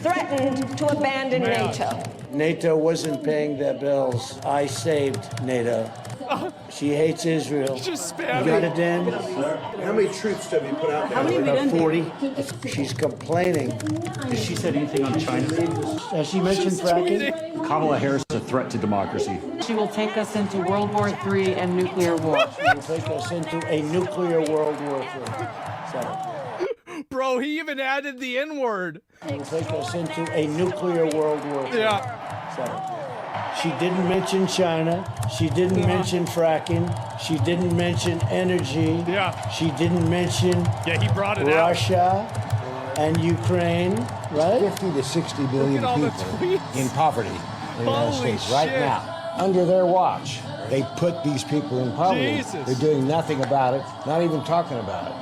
threatened to abandon NATO. NATO wasn't paying their bills. I saved NATO. She hates Israel. Just You got it, Dan? How many troops have you put out there? How many About 40. She's complaining. Has she said anything on China? Has she mentioned fracking? Kamala Harris is a threat to democracy. She will take us into World War III and nuclear war. She will take us into a nuclear World War III. So, Bro, he even added the N-word. she will take us into a nuclear World War III. Yeah. So, she didn't mention China. She didn't mention fracking. She didn't mention energy. Yeah. She didn't mention Yeah, he brought it out. Russia and Ukraine, right? 50 to 60 billion all the people tweets. in poverty in the United Holy States right shit. now. Under their watch, they put these people in poverty. Jesus. They're doing nothing about it, not even talking about it.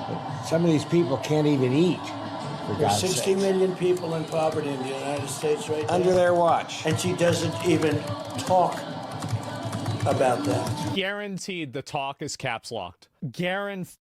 But some of these people can't even eat, for There's God's 60 sake. million people in poverty in the United States right now. Under their watch. And she doesn't even talk about that. Guaranteed the talk is caps locked. Guaranteed.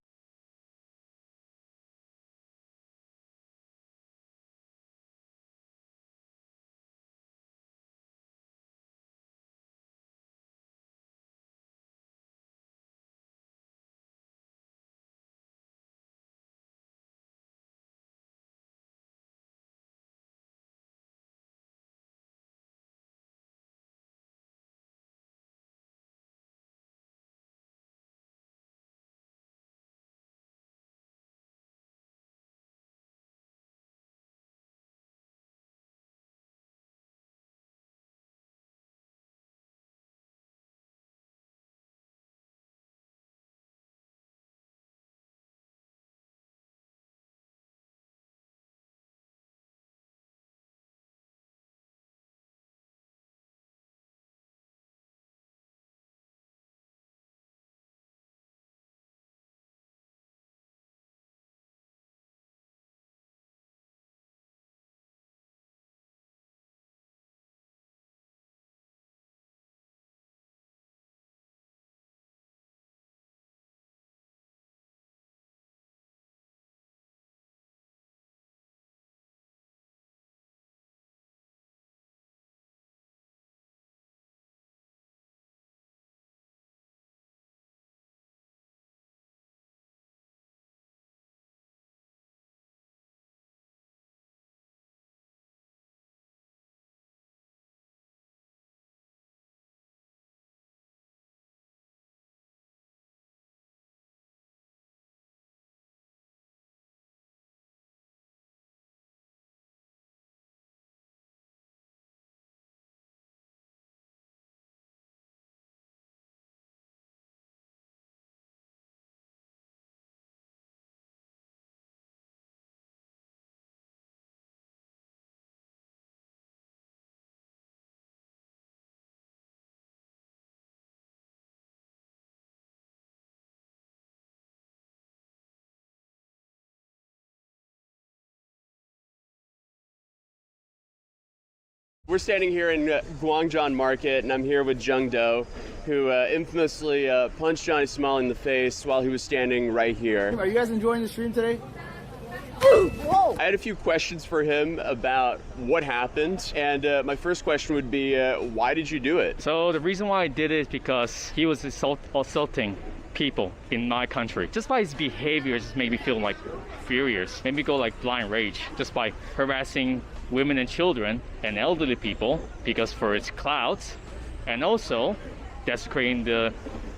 We're standing here in Guangzhou Market, and I'm here with Jung Do, who infamously punched Johnny Small in the face while he was standing right here. Are you guys enjoying the stream today? I had a few questions for him about what happened, and my first question would be, why did you do it? So the reason why I did it is because he was assaulting people in my country. Just by his behavior, just made me feel like furious, made me go like blind rage, just by harassing women and children and elderly people because for its clouds, and also desecrating the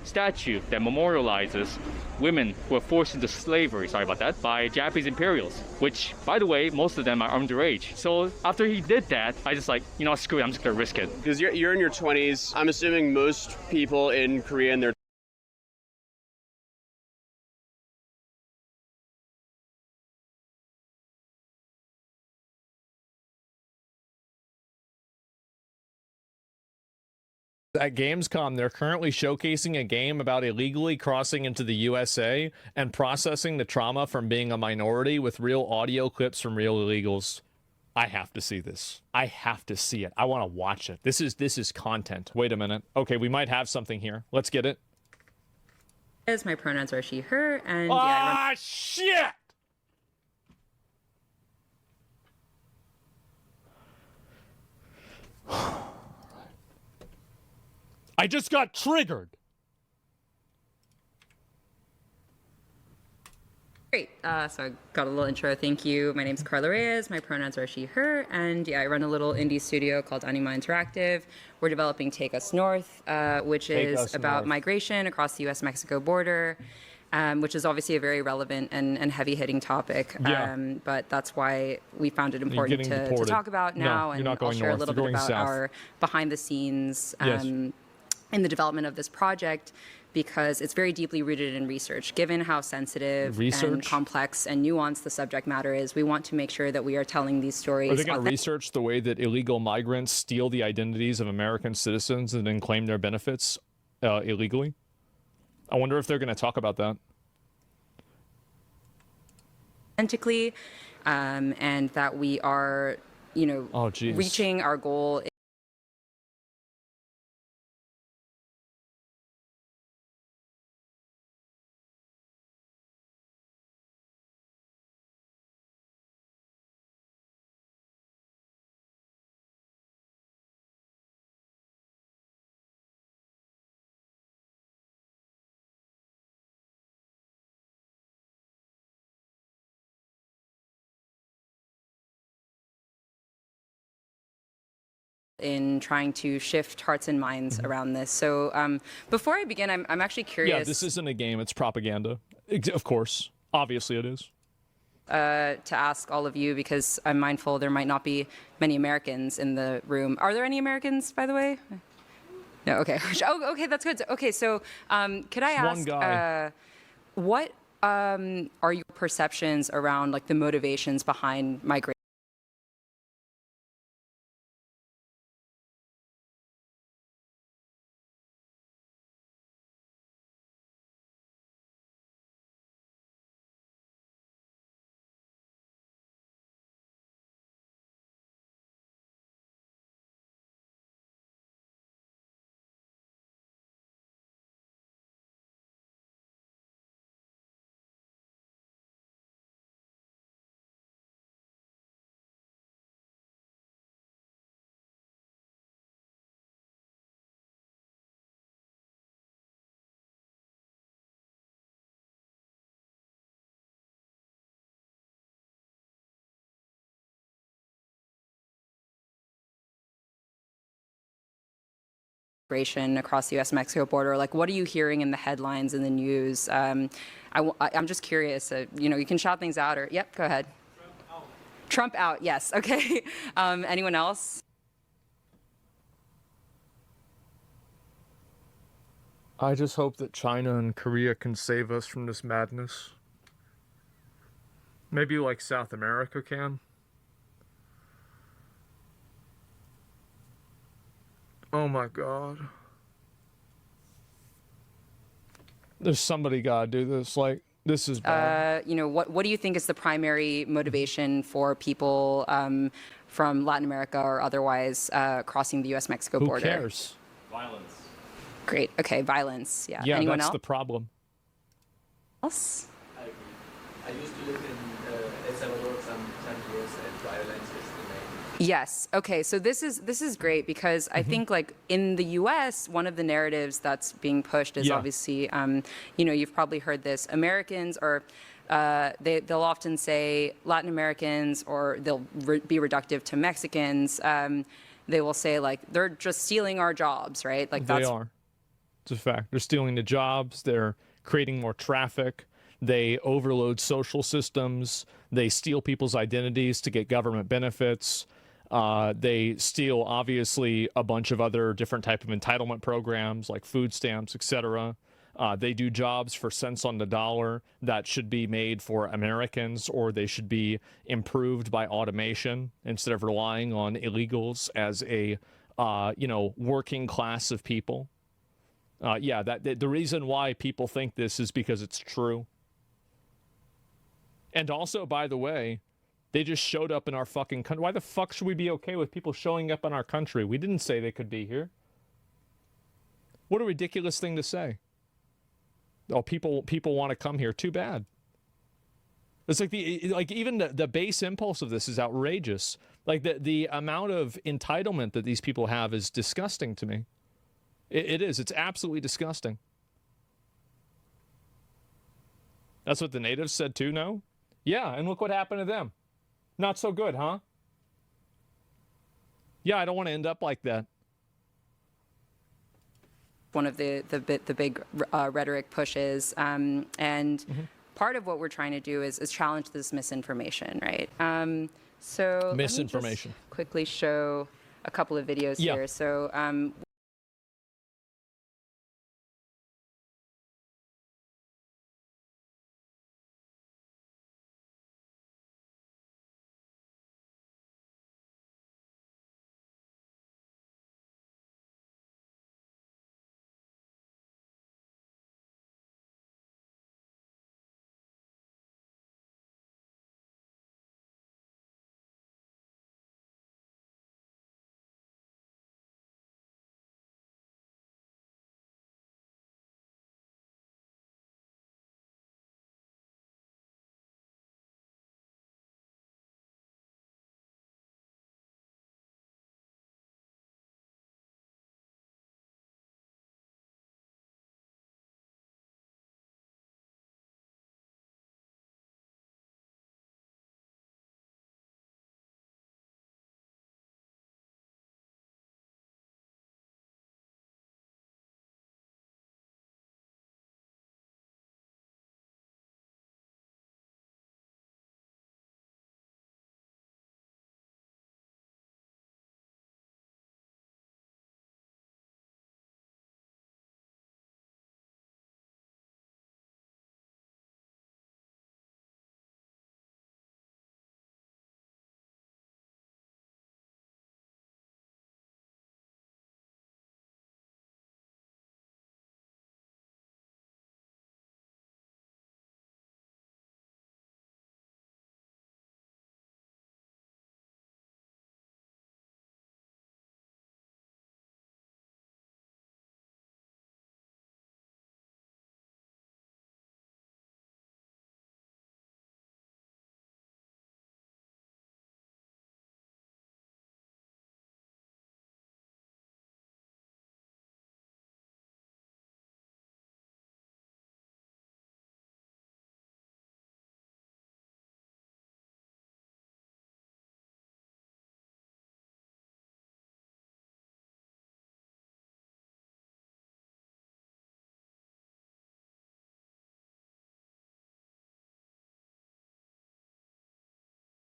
statue that memorializes women who were forced into slavery, sorry about that, by Japanese imperials, which, by the way, most of them are underage. So after he did that, I just like, you know, screw it, I'm just gonna risk it. Because you're in your 20s, I'm assuming most people in Korea in their At Gamescom, they're currently showcasing a game about illegally crossing into the USA and processing the trauma from being a minority with real audio clips from real illegals. I have to see this. I have to see it. I want to watch it. This is content. Wait a minute. Okay, we might have something here. Let's get it. My pronouns are she, her, and ah, shit! I just got triggered. Great. So I got a little intro. Thank you. My name's Carla Reyes. My pronouns are she, her. And yeah, I run a little indie studio called Anima Interactive. We're developing Take Us North, which is about migration across the U.S.-Mexico border, which is obviously a very relevant and heavy-hitting topic. Yeah. But that's why we found it important to talk about now. No, you're not going I'll share north. a little You're bit going about south. our behind-the-scenes in the development of this project, because it's very deeply rooted in research. Given how sensitive and complex and nuanced the subject matter is, we want to make sure that we are telling these stories. Are they going to research the way that illegal migrants steal the identities of American citizens and then claim their benefits illegally? I wonder if they're going to talk about that. Authentically, and that we are, reaching our goal. In trying to shift hearts and minds around this. So before I begin, I'm actually curious. Yeah, this isn't a game, it's propaganda. Of course. Obviously it is. To ask all of you, because I'm mindful there might not be many Americans in the room. Are there any Americans, by the way? No, okay. Oh, okay, that's good. Okay, so could I ask, one guy. What are your perceptions around like the motivations behind migration? Across the U.S.-Mexico border, like what are you hearing in the headlines in the news? I'm just curious. You can shout things out, or yep, go ahead. Trump out. Yes. Okay. Anyone else? I just hope that China and Korea can save us from this madness. Maybe like South America can. Oh my God. There's somebody gotta do this. Like, this is bad. What do you think is the primary motivation for people from Latin America or otherwise crossing the U.S.-Mexico border? Who cares? Violence. Great. Okay, violence. Yeah. Yeah, Anyone that's else? the problem. Else? I agree. I used to live in El Salvador some years, and violence is the main. Yes. Okay. So this is great, because I think like in the U.S., one of the narratives that's being pushed is obviously, you've probably heard this. Americans are, they'll often say Latin Americans, or they'll be reductive to Mexicans. They will say like they're just stealing our jobs, right? Like They are. It's a fact. They're stealing the jobs. They're creating more traffic. They overload social systems. They steal people's identities to get government benefits. They steal, obviously, a bunch of other different type of entitlement programs like food stamps, etc. They do jobs for cents on the dollar that should be made for Americans, or they should be improved by automation instead of relying on illegals as a, working class of people. The reason why people think this is because it's true. And also, by the way, they just showed up in our fucking country. Why the fuck should we be okay with people showing up in our country? We didn't say they could be here. What a ridiculous thing to say. Oh, people want to come here. Too bad. It's like even the base impulse of this is outrageous. Like the amount of entitlement that these people have is disgusting to me. It is. It's absolutely disgusting. That's what the natives said too, no? Yeah, and look what happened to them. Not so good, huh? Yeah, I don't want to end up like that. One of the big rhetoric pushes, and part of what we're trying to do is challenge this misinformation, right? So misinformation. Let me just quickly show a couple of videos here. So.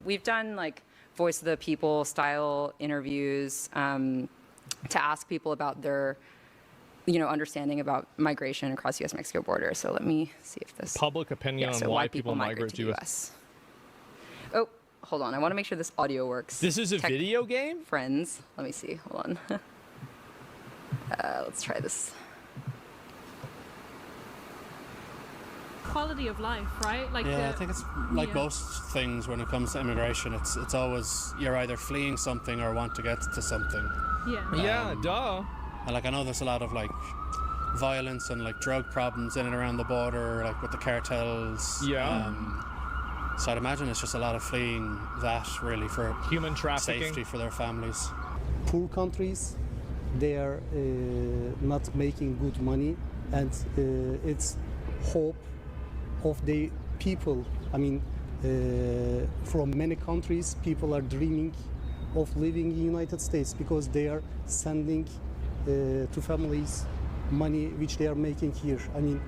We've done like voice of the people style interviews to ask people about their, understanding about migration across U.S.-Mexico border. So let me see if this public opinion on why people migrate to U.S. Oh, hold on. I want to make sure this audio works. This is a video game? Friends. Let me see. Hold on. Let's try this. Quality of life, right? Like I think it's like most things when it comes to immigration. It's always you're either fleeing something or want to get to something. Yeah. Duh. And like I know there's a lot of like violence and like drug problems in and around the border, like with the cartels. Yeah. So I'd imagine it's just a lot of fleeing that really for human trafficking, safety for their families. Poor countries, they are not making good money, and it's hope of the people. I mean, from many countries, people are dreaming of living in the United States because they are sending to families money which they are making here. I mean,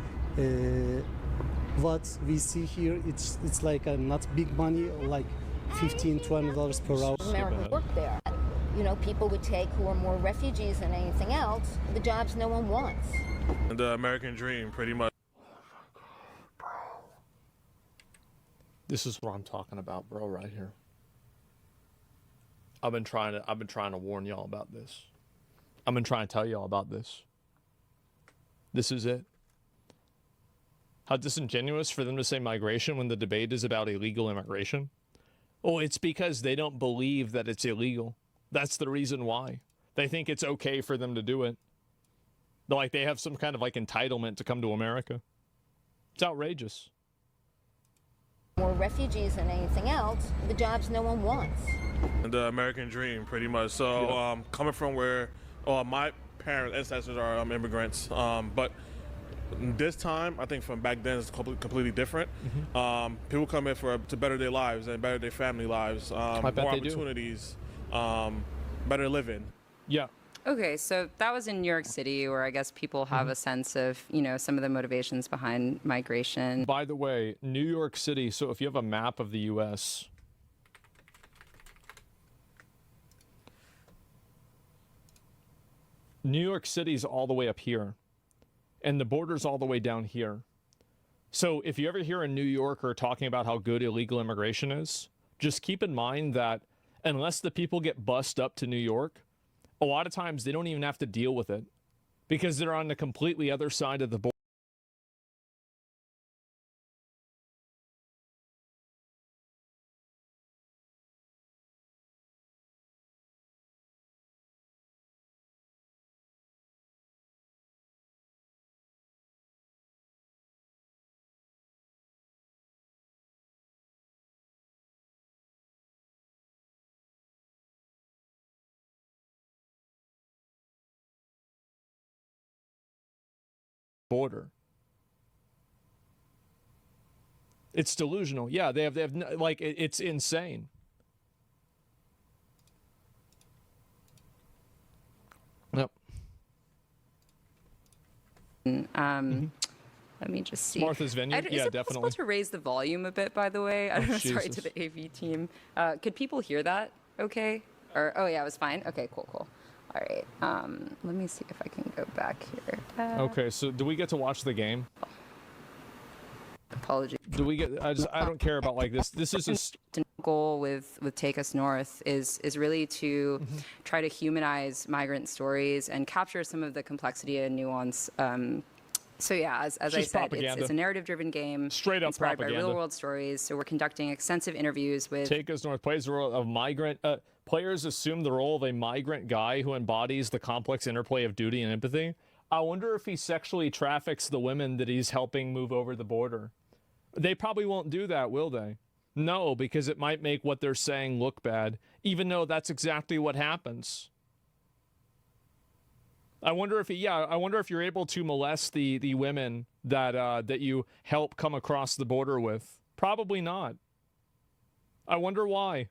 what we see here, it's like not big money, like $15, $20 per hour. American work there. People would take who are more refugees than anything else, the jobs no one wants. The American dream, pretty much. This is what I'm talking about, bro, right here. I've been trying to warn y'all about this. I've been trying to tell y'all about this. This is it. How disingenuous for them to say migration when the debate is about illegal immigration. Oh, it's because they don't believe that it's illegal. That's the reason why. They think it's okay for them to do it. Like they have some kind of like entitlement to come to America. It's outrageous. More refugees than anything else, the jobs no one wants. The American dream, pretty much. So coming from where my parents, ancestors are immigrants. But this time, I think from back then, it's completely different. People come in to better their lives and better their family lives, more bet they do. opportunities, better living. Yeah. Okay, so that was in New York City, where I guess people have a sense of, you know, some of the motivations behind migration. By the way, New York City, so if you have a map of the U.S., New York City's all the way up here, and the border's all the way down here. So if you ever hear a New Yorker talking about how good illegal immigration is, just keep in mind that unless the people get bussed up to New York, a lot of times they don't even have to deal with it because they're on the completely other side of the border. Border. It's delusional. Yeah, they have like it's insane. Yep. Let me just see. Martha's Vineyard? Is Yeah, it definitely. possible to raise the volume a bit, by the way? I'm sorry Jesus. to the AV team. Could people hear that okay? Or, oh yeah, it was fine? Okay, cool. All right, let me see if I can go back here. Okay, so do we get to watch the game? Apologies. Do we get? I don't care about like this. This is just goal with Take Us North is really to try to humanize migrant stories and capture some of the complexity and nuance. So yeah, as I said, it's a narrative-driven game, straight up inspired propaganda. by real-world stories. So we're conducting extensive interviews with Take Us North plays the role of migrant. Players assume the role of a migrant guy who embodies the complex interplay of duty and empathy. I wonder if he sexually traffics the women that he's helping move over the border. They probably won't do that, will they? No, because it might make what they're saying look bad, even though that's exactly what happens. I wonder if you're able to molest the women that you help come across the border with. Probably not. I wonder why.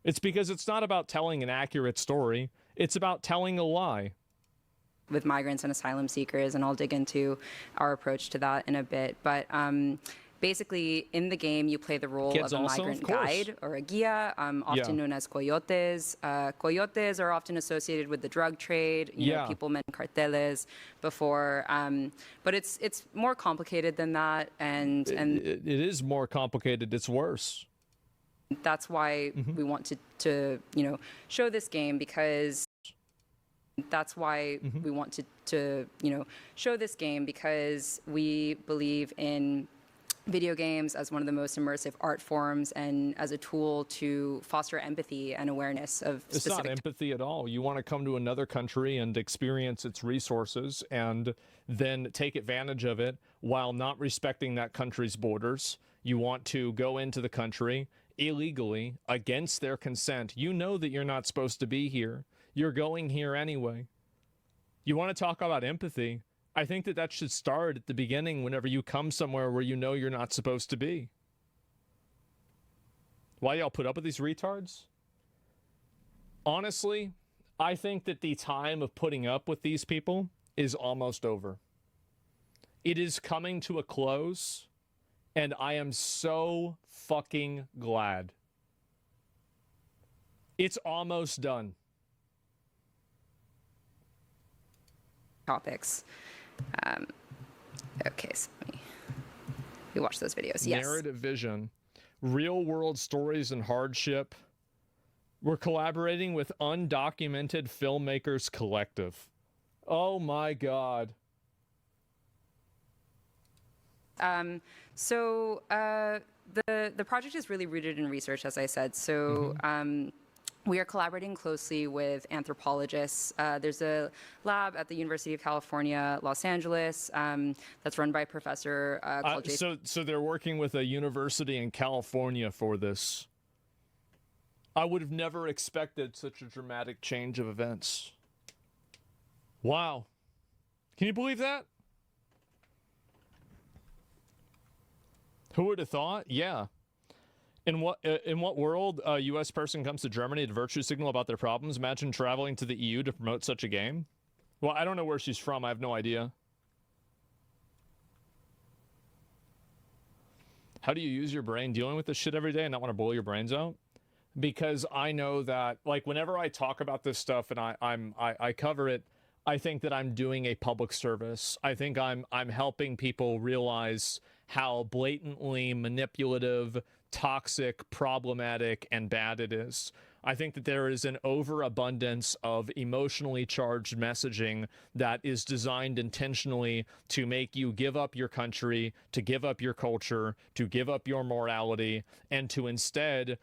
It's because it's not about telling an accurate story. It's about telling a lie. With migrants and asylum seekers, and I'll dig into our approach to that in a bit. But basically, in the game, you play the role Kids of a also, migrant of course. guide or a guia, often known as coyotes. Coyotes are often associated with the drug trade. You know, people mentioned carteles before, but it's more complicated than that. And it is more complicated. It's worse. That's why we want to show this game, because that's why we want to show this game, because we believe in video games as one of the most immersive art forms and as a tool to foster empathy and awareness of It's not empathy at all. You want to come to another country and experience its resources and then take advantage of it while not respecting that country's borders. You want to go into the country illegally against their consent. You know that you're not supposed to be here. You're going here anyway. You want to talk about empathy? I think that should start at the beginning whenever you come somewhere where you know you're not supposed to be. Why y'all put up with these retards? Honestly, I think that the time of putting up with these people is almost over. It is coming to a close, and I am so fucking glad. It's almost done. topics. Okay, so we watch those videos. Yes. Narrative vision, real world stories and hardship. We're collaborating with Undocumented Filmmakers Collective. Oh my God. So the project is really rooted in research, as I said. So we are collaborating closely with anthropologists. There's a lab at the University of California, Los Angeles, that's run by a professor called Jason. So they're working with a university in California for this. I would have never expected such a dramatic change of events. Wow. Can you believe that? Who would have thought? Yeah. In what world a U.S. person comes to Germany to virtue signal about their problems? Imagine traveling to the EU to promote such a game. Well, I don't know where she's from. I have no idea. How do you use your brain dealing with this shit every day and not want to blow your brains out? Because I know that, like, whenever I talk about this stuff and I cover it, I think that I'm doing a public service. I think I'm helping people realize how blatantly manipulative, toxic, problematic, and bad it is. I think that there is an overabundance of emotionally charged messaging that is designed intentionally to make you give up your country, to give up your culture, to give up your morality, and to instead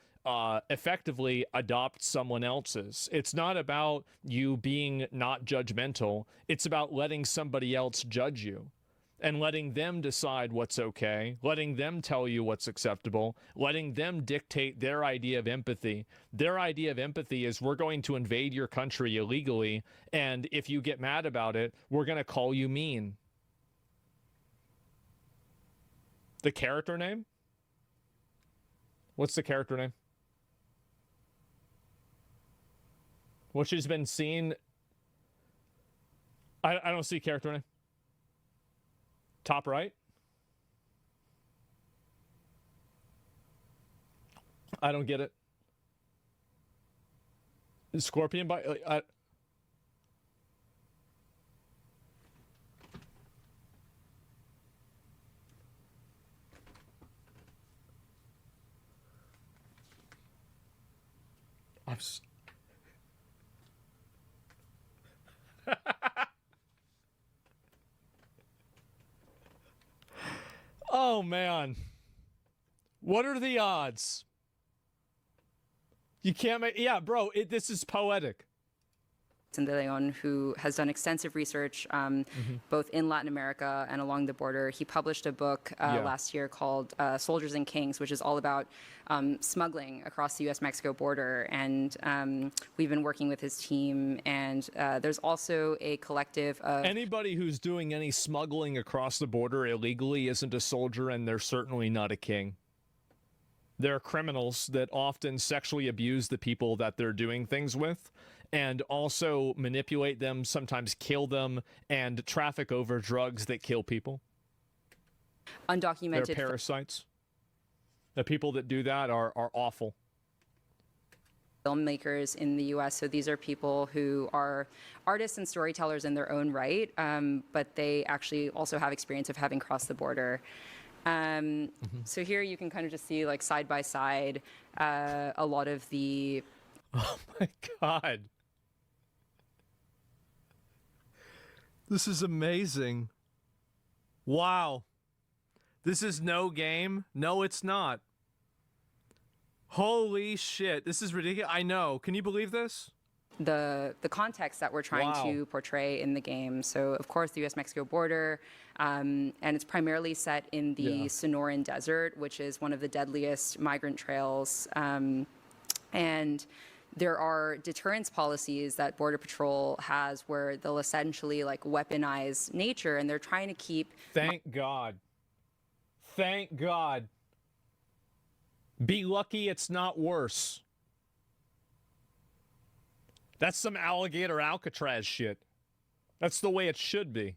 effectively adopt someone else's. It's not about you being not judgmental. It's about letting somebody else judge you and letting them decide what's okay, letting them tell you what's acceptable, letting them dictate their idea of empathy. Their idea of empathy is we're going to invade your country illegally, and if you get mad about it, we're going to call you mean. The character name? What's the character name? Which has been seen... I don't see character name. Top right? I don't get it. Scorpion by... Oh, man. What are the odds? You can't make... Yeah, bro, this is poetic. De Leon, who has done extensive research both in Latin America and along the border. He published a book last year called Soldiers and Kings, which is all about smuggling across the U.S.-Mexico border. And we've been working with his team. And there's also a collective of... Anybody who's doing any smuggling across the border illegally isn't a soldier, and they're certainly not a king. They're criminals that often sexually abuse the people that they're doing things with, and also manipulate them, sometimes kill them, and traffic over drugs that kill people. Undocumented. They're parasites. The people that do that are awful. Filmmakers in the U.S. So these are people who are artists and storytellers in their own right, but they actually also have experience of having crossed the border. So here you can kind of just see, like, side by side, a lot of the... Oh my God. This is amazing. Wow. This is no game. No, it's not. Holy shit. This is ridiculous. I know. Can you believe this? The context that we're trying to portray in the game. So, of course, the U.S.-Mexico border, and it's primarily set in the Sonoran Desert, which is one of the deadliest migrant trails. And there are deterrence policies that Border Patrol has where they'll essentially, like, weaponize nature, and they're trying to keep... Thank God. Thank God. Be lucky it's not worse. That's some alligator Alcatraz shit. That's the way it should be.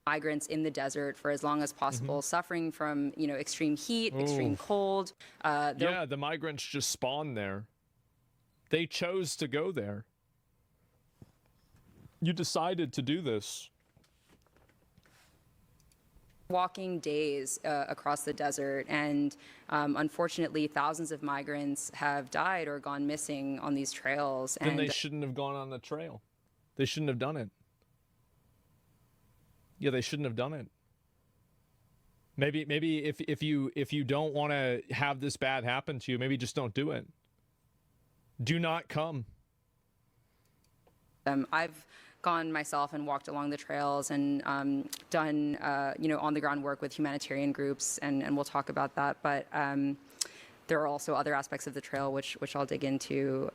Migrants in the desert for as long as possible, suffering from, you know, extreme heat, extreme cold. Yeah, the migrants just spawned there. They chose to go there. You decided to do this. Walking days across the desert, and unfortunately thousands of migrants have died or gone missing on these trails. Then they shouldn't have gone on the trail. They shouldn't have done it. Yeah, they shouldn't have done it. Maybe if you don't want to have this bad happen to you, maybe just don't do it. Do not come. I've gone myself and walked along the trails and done, you know, on-the-ground work with humanitarian groups, and we'll talk about that. But there are also other aspects of the trail which I'll dig into.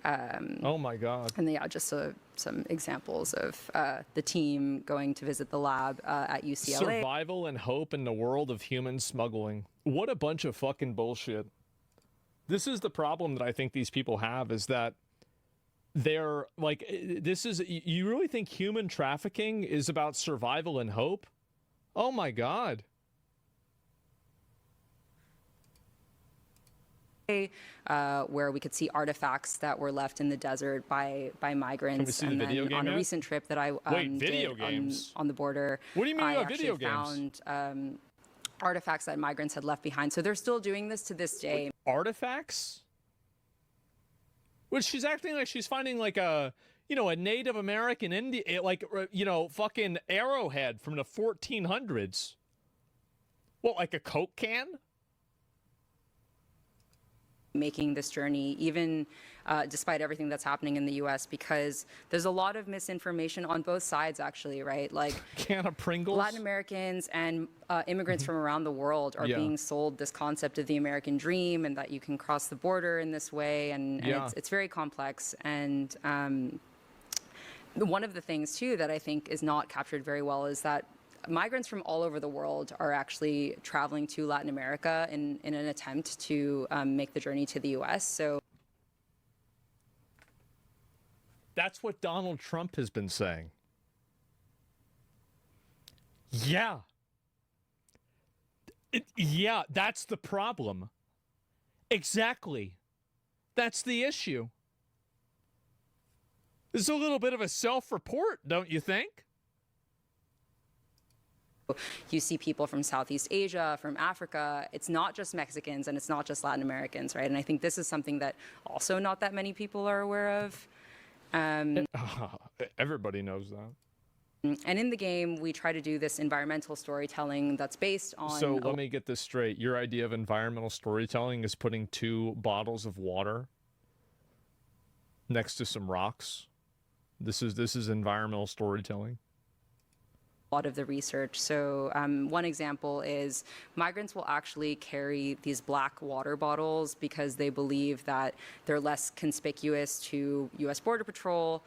Oh my God! And yeah, just some examples of the team going to visit the lab at UCLA. Survival and hope in the world of human smuggling. What a bunch of fucking bullshit. This is the problem that I think these people have, is that they're like, you really think human trafficking is about survival and hope? Oh my God. Where we could see artifacts that were left in the desert by migrants. Can we see the video game on a yet? recent trip that I did on the border, What do you mean I about actually video games? found artifacts that migrants had left behind. So they're still doing this to this day. Artifacts? Well, she's acting like she's finding like a Native American Indian, like, fucking arrowhead from the 1400s. What, like a Coke can? Making this journey, even despite everything that's happening in the U.S., because there's a lot of misinformation on both sides, actually, right? Like, can of Pringles? Latin Americans and immigrants from around the world are being sold this concept of the American dream, and that you can cross the border in this way, and it's very complex. And one of the things, too, that I think is not captured very well is that migrants from all over the world are actually traveling to Latin America in an attempt to make the journey to the U.S. So that's what Donald Trump has been saying. Yeah. Yeah, that's the problem. Exactly. That's the issue. This is a little bit of a self-report, don't you think? you see people from Southeast Asia, from Africa. It's not just Mexicans and it's not just Latin Americans, right? And I think this is something that also not that many people are aware of. Everybody knows that. And in the game, we try to do this environmental storytelling that's based on... So let me get this straight. Your idea of environmental storytelling is putting 2 bottles of water next to some rocks. This is environmental storytelling. A lot of the research. So one example is migrants will actually carry these black water bottles because they believe that they're less conspicuous to U.S. Border Patrol.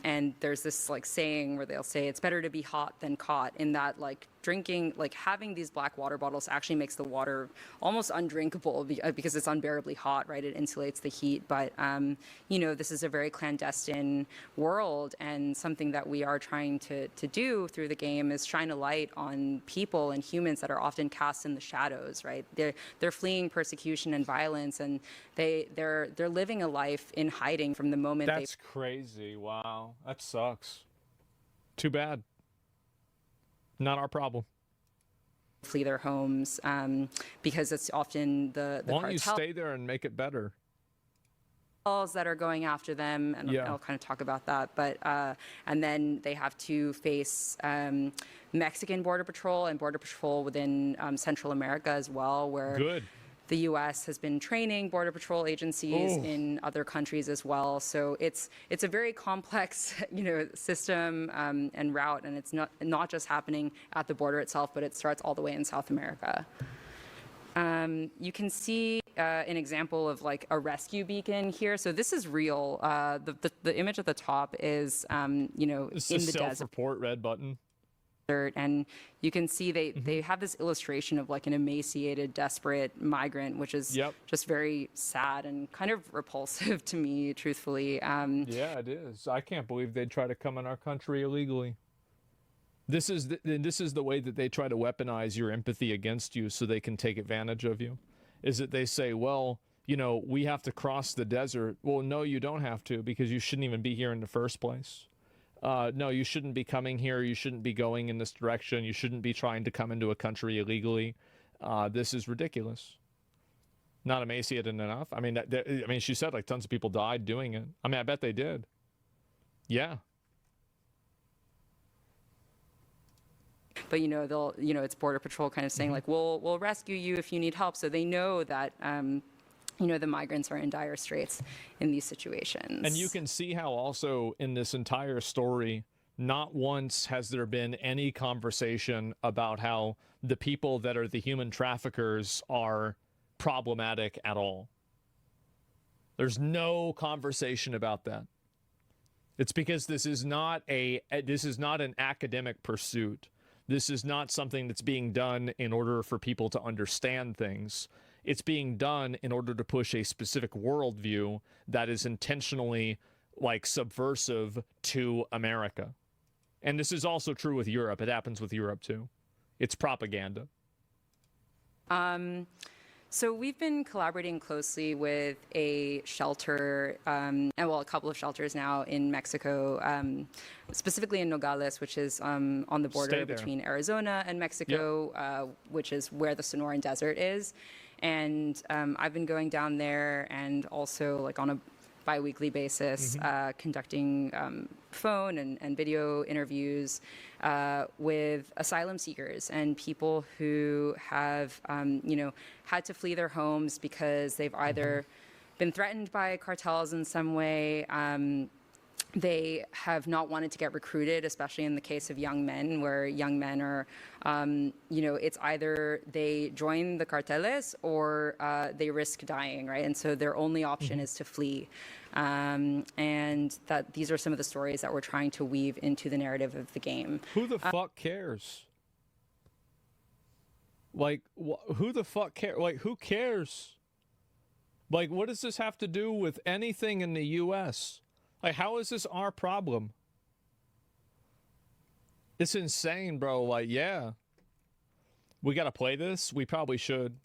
And there's this like saying where they'll say it's better to be hot than caught, in that like drinking, like having these black water bottles actually makes the water almost undrinkable because it's unbearably hot, right? It insulates the heat. But, you know, this is a very clandestine world, and something that we are trying to do through the game is shine a light on people and humans that are often cast in the shadows, right? They're fleeing persecution and violence, and they're living a life in hiding from the moment That's crazy. Wow. That sucks. Too bad. Not our problem. Flee their homes because it's often the Why don't you stay there and make it better? Cartels that are going after them, and I'll kind of talk about that. But and then they have to face Mexican Border Patrol and Border Patrol within Central America as well, where the U.S. has been training Border Patrol agencies in other countries as well. So it's a very complex, system and route, and it's not just happening at the border itself, but it starts all the way in South America. You can see an example of like a rescue beacon here. So this is real. The image at the top is, in the desert. Self-report red button. And you can see they have this illustration of like an emaciated, desperate migrant, which is just very sad and kind of repulsive to me, truthfully. Yeah, it is. I can't believe they'd try to come in our country illegally. This is the way that they try to weaponize your empathy against you so they can take advantage of you. Is that they say, well, we have to cross the desert. Well, no, you don't have to, because you shouldn't even be here in the first place. No, you shouldn't be coming here. You shouldn't be going in this direction. You shouldn't be trying to come into a country illegally. This is ridiculous. Not emaciated enough. I mean, she said like tons of people died doing it. I mean, I bet they did. Yeah. But they'll it's Border Patrol kind of saying like we'll rescue you if you need help. So they know that the migrants are in dire straits in these situations. And you can see how also in this entire story, Not once has there been any conversation about how the people that are the human traffickers are problematic at all. There's no conversation about that. It's because this is not an academic pursuit. This is not something that's being done in order for people to understand things. It's being done in order to push a specific worldview that is intentionally like subversive to America. And this is also true with Europe. It happens with Europe too. It's propaganda. So we've been collaborating closely with a shelter, and well, a couple of shelters now in Mexico, specifically in Nogales, which is on the border between Arizona and Mexico, which is where the Sonoran Desert is. And I've been going down there and also like on a bi-weekly basis, conducting phone and video interviews with asylum seekers and people who have, had to flee their homes because they've either been threatened by cartels in some way. They have not wanted to get recruited, especially in the case of young men, where young men are, it's either they join the carteles or they risk dying, right? And so their only option is to flee. And that these are some of the stories that we're trying to weave into the narrative of the game. Who the fuck cares? Like, who the fuck cares? Like, who cares? Like, what does this have to do with anything in the U.S.? Like, how is this our problem? It's insane, bro. Like, yeah. We gotta play this? We probably should.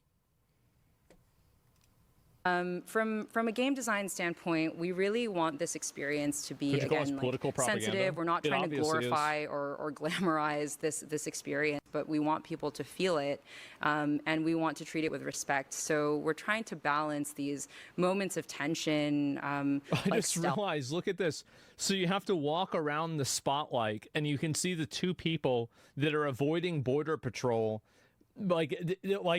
From a game design standpoint, we really want this experience to be, again, like, sensitive. We're not trying to glorify or glamorize this experience, but we want people to feel it, and we want to treat it with respect. So we're trying to balance these moments of tension. I just realized, look at this. So you have to walk around the spotlight, and you can see the two people that are avoiding border patrol. Like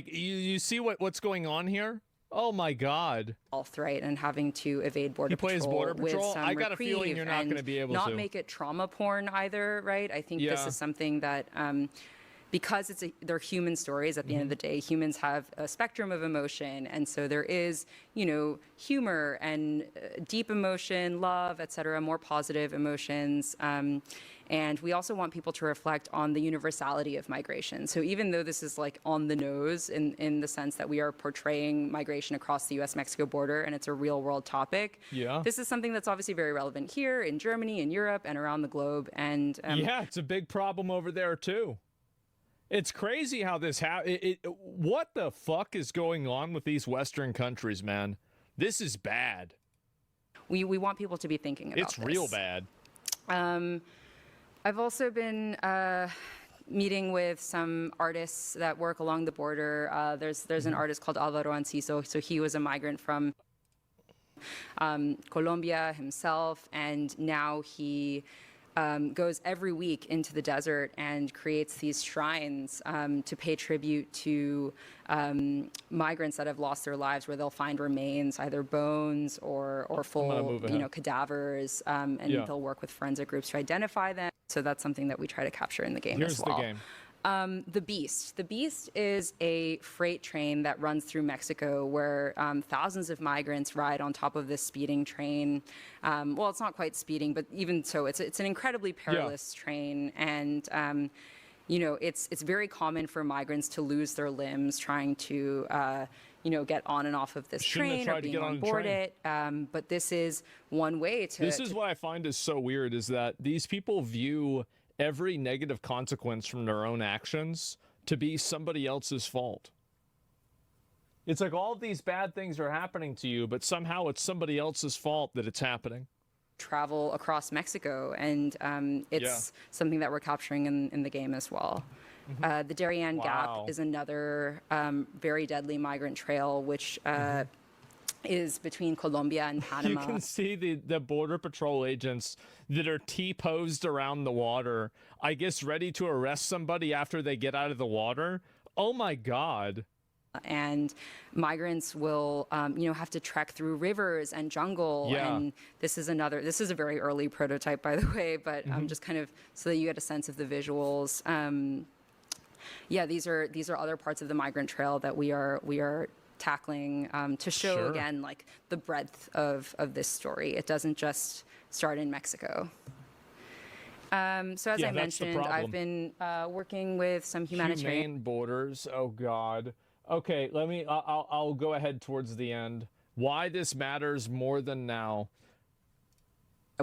you see what's going on here? Oh my God! Right, and having to evade border patrol. He plays border patrol. With some I got a feeling you're not going to be able to. Not make it trauma porn either, right? I think this is something that, because they're human stories. At the end of the day, humans have a spectrum of emotion, and so there is, humor and deep emotion, love, etc., more positive emotions. And we also want people to reflect on the universality of migration. So even though this is like on the nose in the sense that we are portraying migration across the U.S.-Mexico border and it's a real world topic, this is something that's obviously very relevant here in Germany, in Europe, and around the globe. And yeah, it's a big problem over there too. It's crazy how this what the fuck is going on with these Western countries, man? This is bad. We want people to be thinking about this. It's real bad. I've also been meeting with some artists that work along the border. There's an artist called Alvaro Anciso. So he was a migrant from Colombia himself, and now he goes every week into the desert and creates these shrines to pay tribute to migrants that have lost their lives, where they'll find remains, either bones or full cadavers, and they'll work with forensic groups to identify them. So that's something that we try to capture in the game as well. Here's the game. The Beast. The Beast is a freight train that runs through Mexico where thousands of migrants ride on top of this speeding train. Well, it's not quite speeding, but even so, it's an incredibly perilous train. And, it's very common for migrants to lose their limbs trying to, get on and off of this train or being on board it. But this is one way to... This is what I find is so weird, is that these people view every negative consequence from their own actions to be somebody else's fault. It's like all of these bad things are happening to you, but somehow it's somebody else's fault that it's happening. Travel across Mexico, and it's something that we're capturing in the game as well. The Darien Gap is another very deadly migrant trail, which is between Colombia and Panama. You can see the border patrol agents that are T-posed around the water, I guess ready to arrest somebody after they get out of the water. Oh my God. and migrants will, have to trek through rivers and jungle. Yeah. And this is a very early prototype, by the way, but just kind of so that you get a sense of the visuals. These are other parts of the migrant trail that we are tackling to show again like the breadth of this story. It doesn't just start in Mexico. So as I mentioned, I've been working with some humanitarian Humane borders. Oh God. Okay, I'll go ahead towards the end. Why this matters more than now.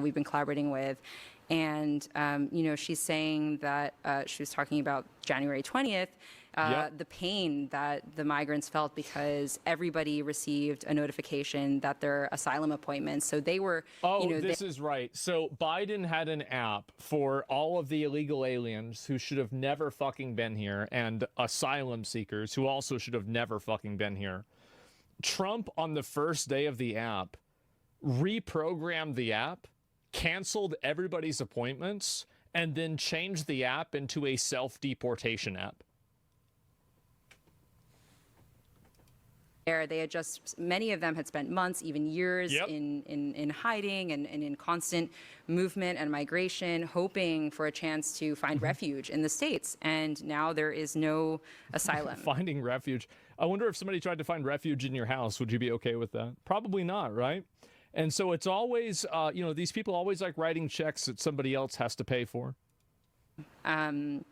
We've been collaborating with. And, she's saying that she was talking about January 20th, the pain that the migrants felt because everybody received a notification that their asylum appointments. So they were. This is right. So Biden had an app for all of the illegal aliens who should have never fucking been here and asylum seekers who also should have never fucking been here. Trump, on the first day of the app, reprogrammed the app, canceled everybody's appointments, and then changed the app into a self-deportation app. Many of them had spent months, even years in hiding and in constant movement and migration, hoping for a chance to find refuge in the States. And now there is no asylum. Finding refuge. I wonder if somebody tried to find refuge in your house, would you be okay with that? Probably not, right? And so it's always, these people always like writing checks that somebody else has to pay for. And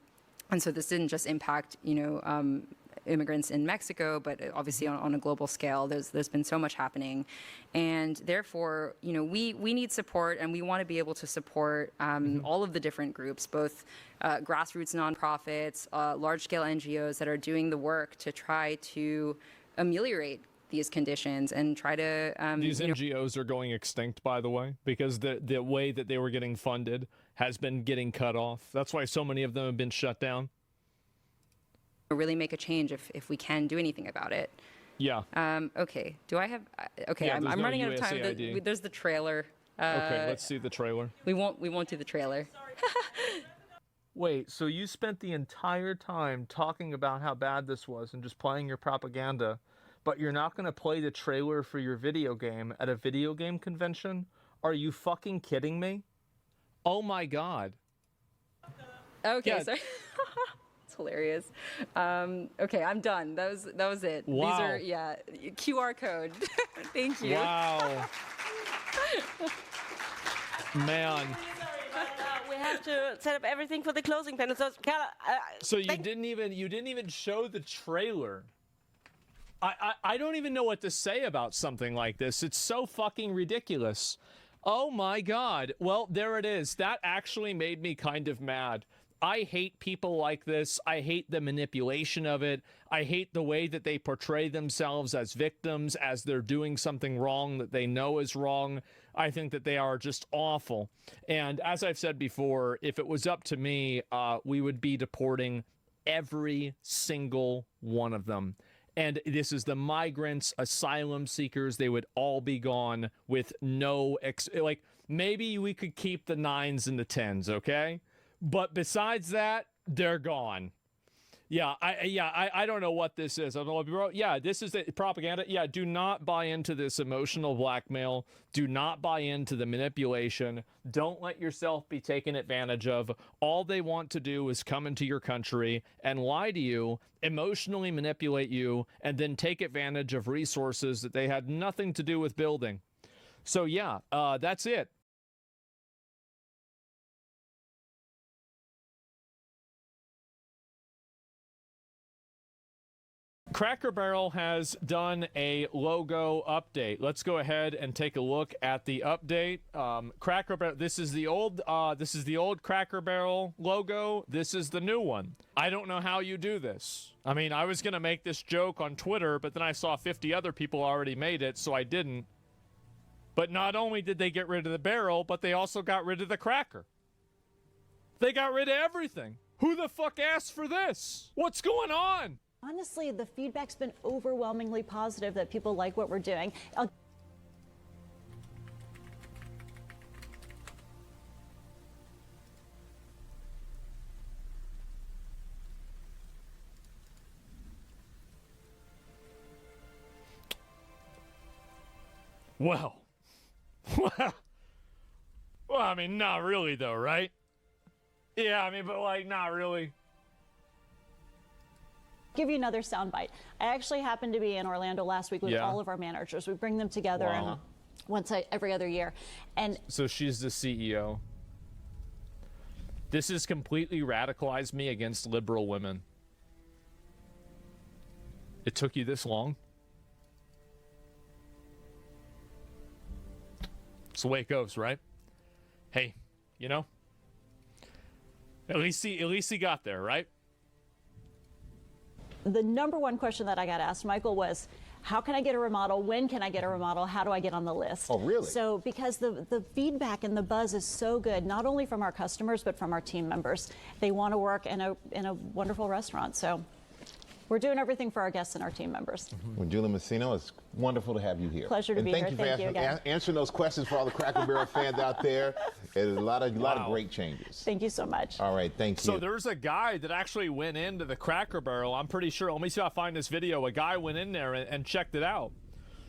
so this didn't just impact, immigrants in Mexico, but obviously on a global scale, there's been so much happening. And therefore, we need support, and we want to be able to support all of the different groups, both grassroots nonprofits, large-scale NGOs that are doing the work to try to ameliorate these conditions and try to these NGOs are going extinct, by the way, because the way that they were getting funded has been getting cut off. That's why so many of them have been shut down. Really make a change if we can do anything about it. Yeah. Okay. Do I have? Okay. Yeah, I'm no running out of USA time. ID. There's the trailer. Okay. Let's see the trailer. We won't do the trailer. Wait. So you spent the entire time talking about how bad this was and just playing your propaganda, but you're not going to play the trailer for your video game at a video game convention? Are you fucking kidding me? Oh my God. Okay. Yeah. Sorry. It's hilarious. Okay, I'm done. That was it. Wow. These are QR code. Thank you. Wow. Man. We have to set up everything for the closing panel. So you didn't even show the trailer. I don't even know what to say about something like this. It's so fucking ridiculous. Oh my God. Well, there it is. That actually made me kind of mad. I hate people like this. I hate the manipulation of it. I hate the way that they portray themselves as victims, as they're doing something wrong that they know is wrong. I think that they are just awful. And as I've said before, if it was up to me, we would be deporting every single one of them. And this is the migrants, asylum seekers. They would all be gone with no, maybe we could keep the 9s and the 10s, okay? But besides that, they're gone. I don't know what this is. I don't know. Yeah, this is the propaganda. Yeah, do not buy into this emotional blackmail. Do not buy into the manipulation. Don't let yourself be taken advantage of. All they want to do is come into your country and lie to you, emotionally manipulate you, and then take advantage of resources that they had nothing to do with building. So yeah, that's it. Cracker Barrel has done a logo update. Let's go ahead and take a look at the update. Cracker Barrel. This is the old Cracker Barrel logo. This is the new one. I don't know how you do this. I mean, I was gonna make this joke on Twitter, but then I saw 50 other people already made it, so I didn't. But not only did they get rid of the barrel, but they also got rid of the cracker. They got rid of everything. Who the fuck asked for this? What's going on? Honestly, the feedback's been overwhelmingly positive that people like what we're doing. Well, I mean, not really though, right? Yeah, I mean, but like, not really. Give you another soundbite. I actually happened to be in Orlando last week with all of our managers. We bring them together and every other year. And so she's the CEO. This has completely radicalized me against liberal women. It took you this long? It's the way it goes, right? Hey, you know, at least he got there, right? the number one question that I got asked, Michael, was, how can I get a remodel? When can I get a remodel? How do I get on the list? Oh, really? So because the feedback and the buzz is so good, not only from our customers, but from our team members. They want to work in a wonderful restaurant. So we're doing everything for our guests and our team members. Well, Julie Messino, it's wonderful to have you here. Pleasure to be here. Thank you again. Answering those questions for all the Cracker Barrel fans out there. There's a lot of great changes. Thank you so much. All right, thank you. So there's a guy that actually went into the Cracker Barrel. I'm pretty sure. Let me see if I find this video. A guy went in there and checked it out.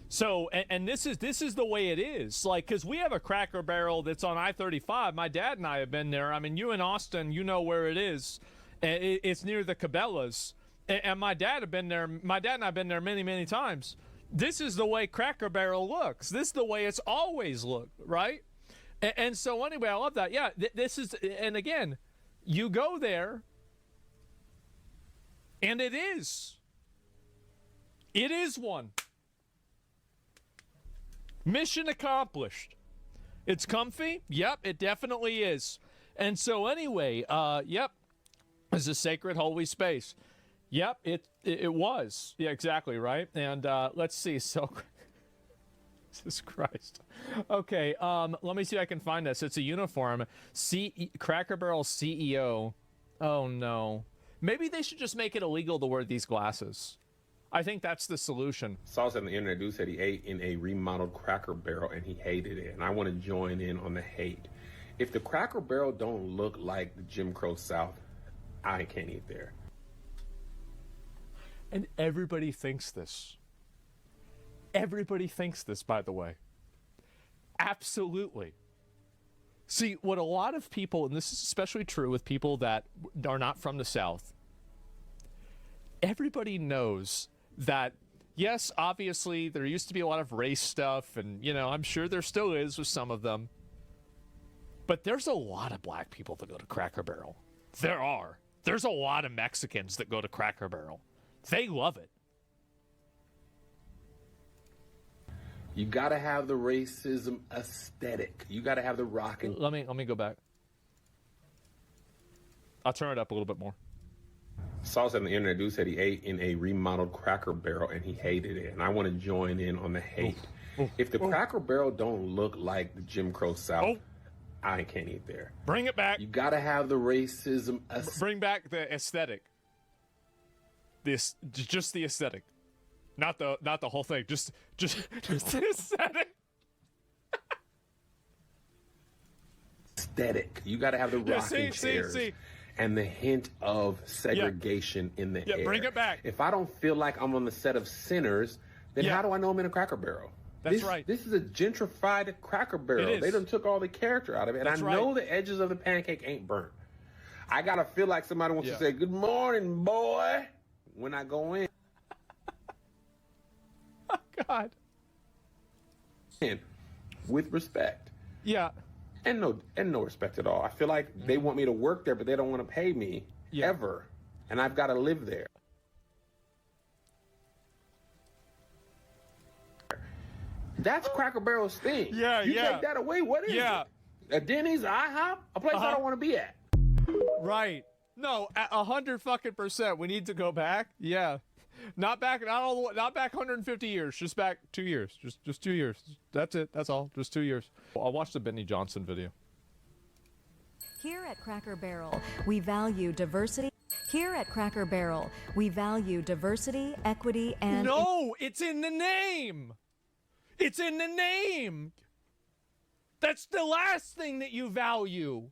So, and this is the way it is. Like, because we have a Cracker Barrel that's on I-35. My dad and I have been there. I mean, you in Austin, you know where it is. It's near the Cabela's. And my dad had been there. My dad and I have been there many, many times. This is the way Cracker Barrel looks. This is the way it's always looked, right? And so anyway, I love that. Yeah, this is, and again, you go there, and it is one. Mission accomplished. It's comfy. Yep, it definitely is. And so anyway, yep, it's a sacred, holy space. Yep, it was. Yeah, exactly, right? And let's see. So, Jesus Christ. Okay, let me see if I can find this. It's a uniform. Cracker Barrel CEO. Oh, no. Maybe they should just make it illegal to wear these glasses. I think that's the solution. Saw on the internet, dude said he ate in a remodeled Cracker Barrel and he hated it. And I want to join in on the hate. If the Cracker Barrel don't look like the Jim Crow South, I can't eat there. And everybody thinks this. Everybody thinks this, by the way. Absolutely. See, what a lot of people, and this is especially true with people that are not from the South, everybody knows that, yes, obviously, there used to be a lot of race stuff, and, you know, I'm sure there still is with some of them. But there's a lot of black people that go to Cracker Barrel. There are. There's a lot of Mexicans that go to Cracker Barrel. They love it. You gotta have the racism aesthetic. You gotta have the rockin'. Let me go back. I'll turn it up a little bit more. Saw on the internet, dude said he ate in a remodeled Cracker Barrel and he hated it. And I want to join in on the hate. If the Cracker Barrel don't look like the Jim Crow South, I can't eat there. Bring it back. You gotta have the racism. Bring back the aesthetic. Just the aesthetic, not the whole thing. Just the aesthetic. Aesthetic. You got to have the rocking chairs and the hint of segregation in the air. Bring it back. If I don't feel like I'm on the set of Sinners, then how do I know I'm in a Cracker Barrel? That's right. This is a gentrified Cracker Barrel. It is. They done took all the character out of it, and That's I know the edges of the pancake ain't burnt. I gotta feel like somebody wants to say, "Good morning, boy," when I go in. Oh, God. With respect. Yeah. And no respect at all. I feel like they want me to work there, but they don't want to pay me ever. And I've got to live there. That's Cracker Barrel's thing. Yeah, you take that away, what is it? A Denny's, IHOP? A place I don't want to be at. Right. No, 100%. We need to go back. Yeah. Not back 150 years, just back 2 years. Just 2 years. That's it. That's all. Just 2 years. I'll watch the Benny Johnson video. Here at Cracker Barrel, we value diversity. Here at Cracker Barrel, we value diversity, equity, and... No, it's in the name. It's in the name. That's the last thing that you value.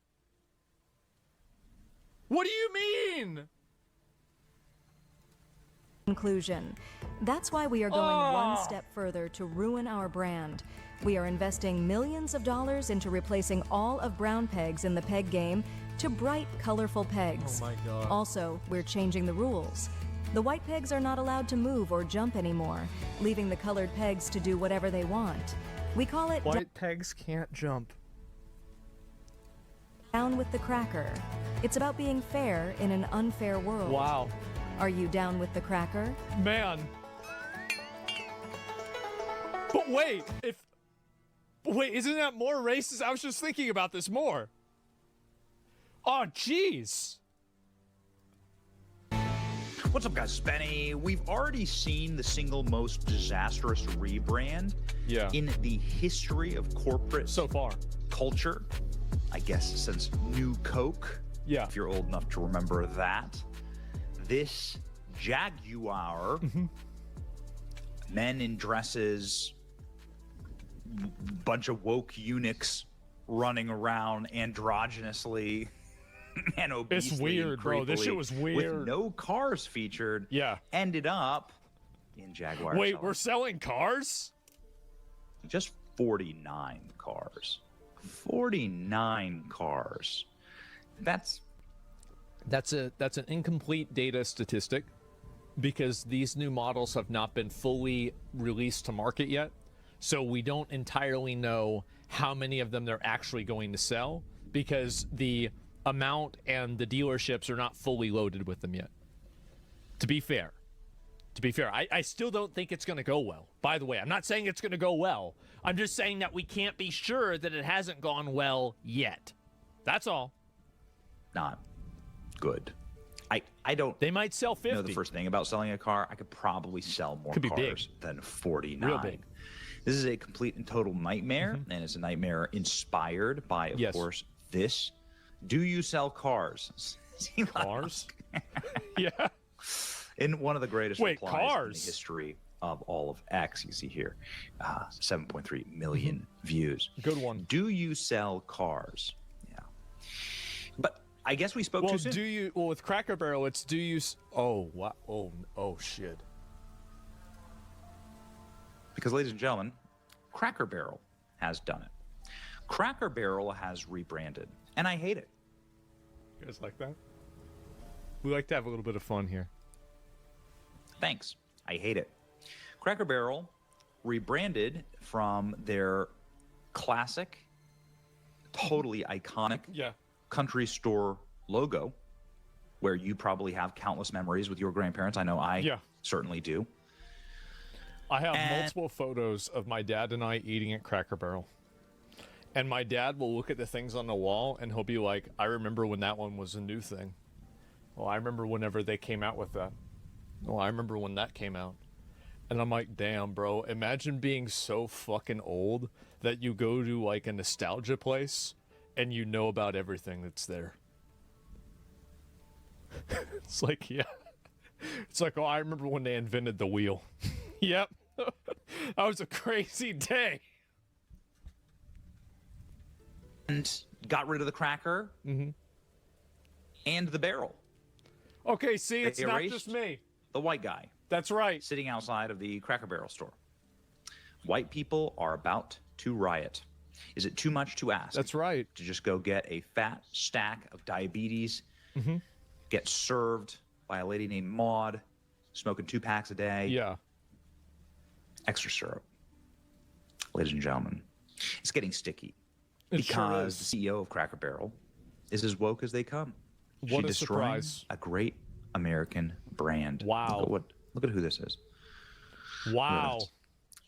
What do you mean? Inclusion. That's why we are going one step further to ruin our brand. We are investing millions of dollars into replacing all of brown pegs in the peg game to bright, colorful pegs. Oh my God. Also, we're changing the rules. The white pegs are not allowed to move or jump anymore, leaving the colored pegs to do whatever they want. We call it White pegs can't jump. Down with the Cracker. It's about being fair in an unfair world. Wow. Are you down with the Cracker? Man. But wait, isn't that more racist? I was just thinking about this more. Oh, jeez. What's up, guys? It's Benny. We've already seen the single most disastrous rebrand in the history of corporate so far culture. I guess since New Coke. Yeah. If you're old enough to remember that. This Jaguar, men in dresses, bunch of woke eunuchs running around androgynously and obesely. It's weird, bro. This creepily, shit was weird. With no cars featured. Yeah. Ended up in Jaguar. Wait, we're selling cars? Just 49 cars. 49 cars. That's an incomplete data statistic because these new models have not been fully released to market yet. So we don't entirely know how many of them they're actually going to sell because the amount and the dealerships are not fully loaded with them yet. To be fair, I still don't think it's going to go well. By the way, I'm not saying it's going to go well. I'm just saying that we can't be sure that it hasn't gone well yet. That's all. Not good. I don't. They might sell 50. Know the first thing about selling a car, I could probably sell more cars than 49. Real big. This is a complete and total nightmare, and it's a nightmare inspired by, of course, this. Do you sell cars? Cars? Yeah. In one of the greatest replies in the history of all of X, you see here, 7.3 million views. Good one. Do you sell cars? Yeah. But I guess we spoke too soon. With Cracker Barrel, it's do you... Oh, wow. Oh, shit. Because, ladies and gentlemen, Cracker Barrel has done it. Cracker Barrel has rebranded, and I hate it. You guys like that? We like to have a little bit of fun here. Thanks. I hate it. Cracker Barrel rebranded from their classic, totally iconic country store logo, where you probably have countless memories with your grandparents. I know I certainly do. I have multiple photos of my dad and I eating at Cracker Barrel. And my dad will look at the things on the wall and he'll be like, I remember when that one was a new thing. Well, I remember whenever they came out with that. Oh, I remember when that came out. And I'm like, damn, bro, imagine being so fucking old that you go to like a nostalgia place and you know about everything that's there. It's like, yeah. It's like, oh, I remember when they invented the wheel. Yep. That was a crazy day. And got rid of the cracker and the barrel. Okay, see, it's not just me. The white guy. That's right. Sitting outside of the Cracker Barrel store. White people are about to riot. Is it too much to ask? That's right. To just go get a fat stack of diabetes, get served by a lady named Maud, smoking 2 packs a day. Yeah. Extra syrup. Ladies and gentlemen, it's getting sticky. It Because sure the CEO of Cracker Barrel is as woke as they come. What She's a destroying surprise. a great American brand. Wow. Look at who this is. Wow.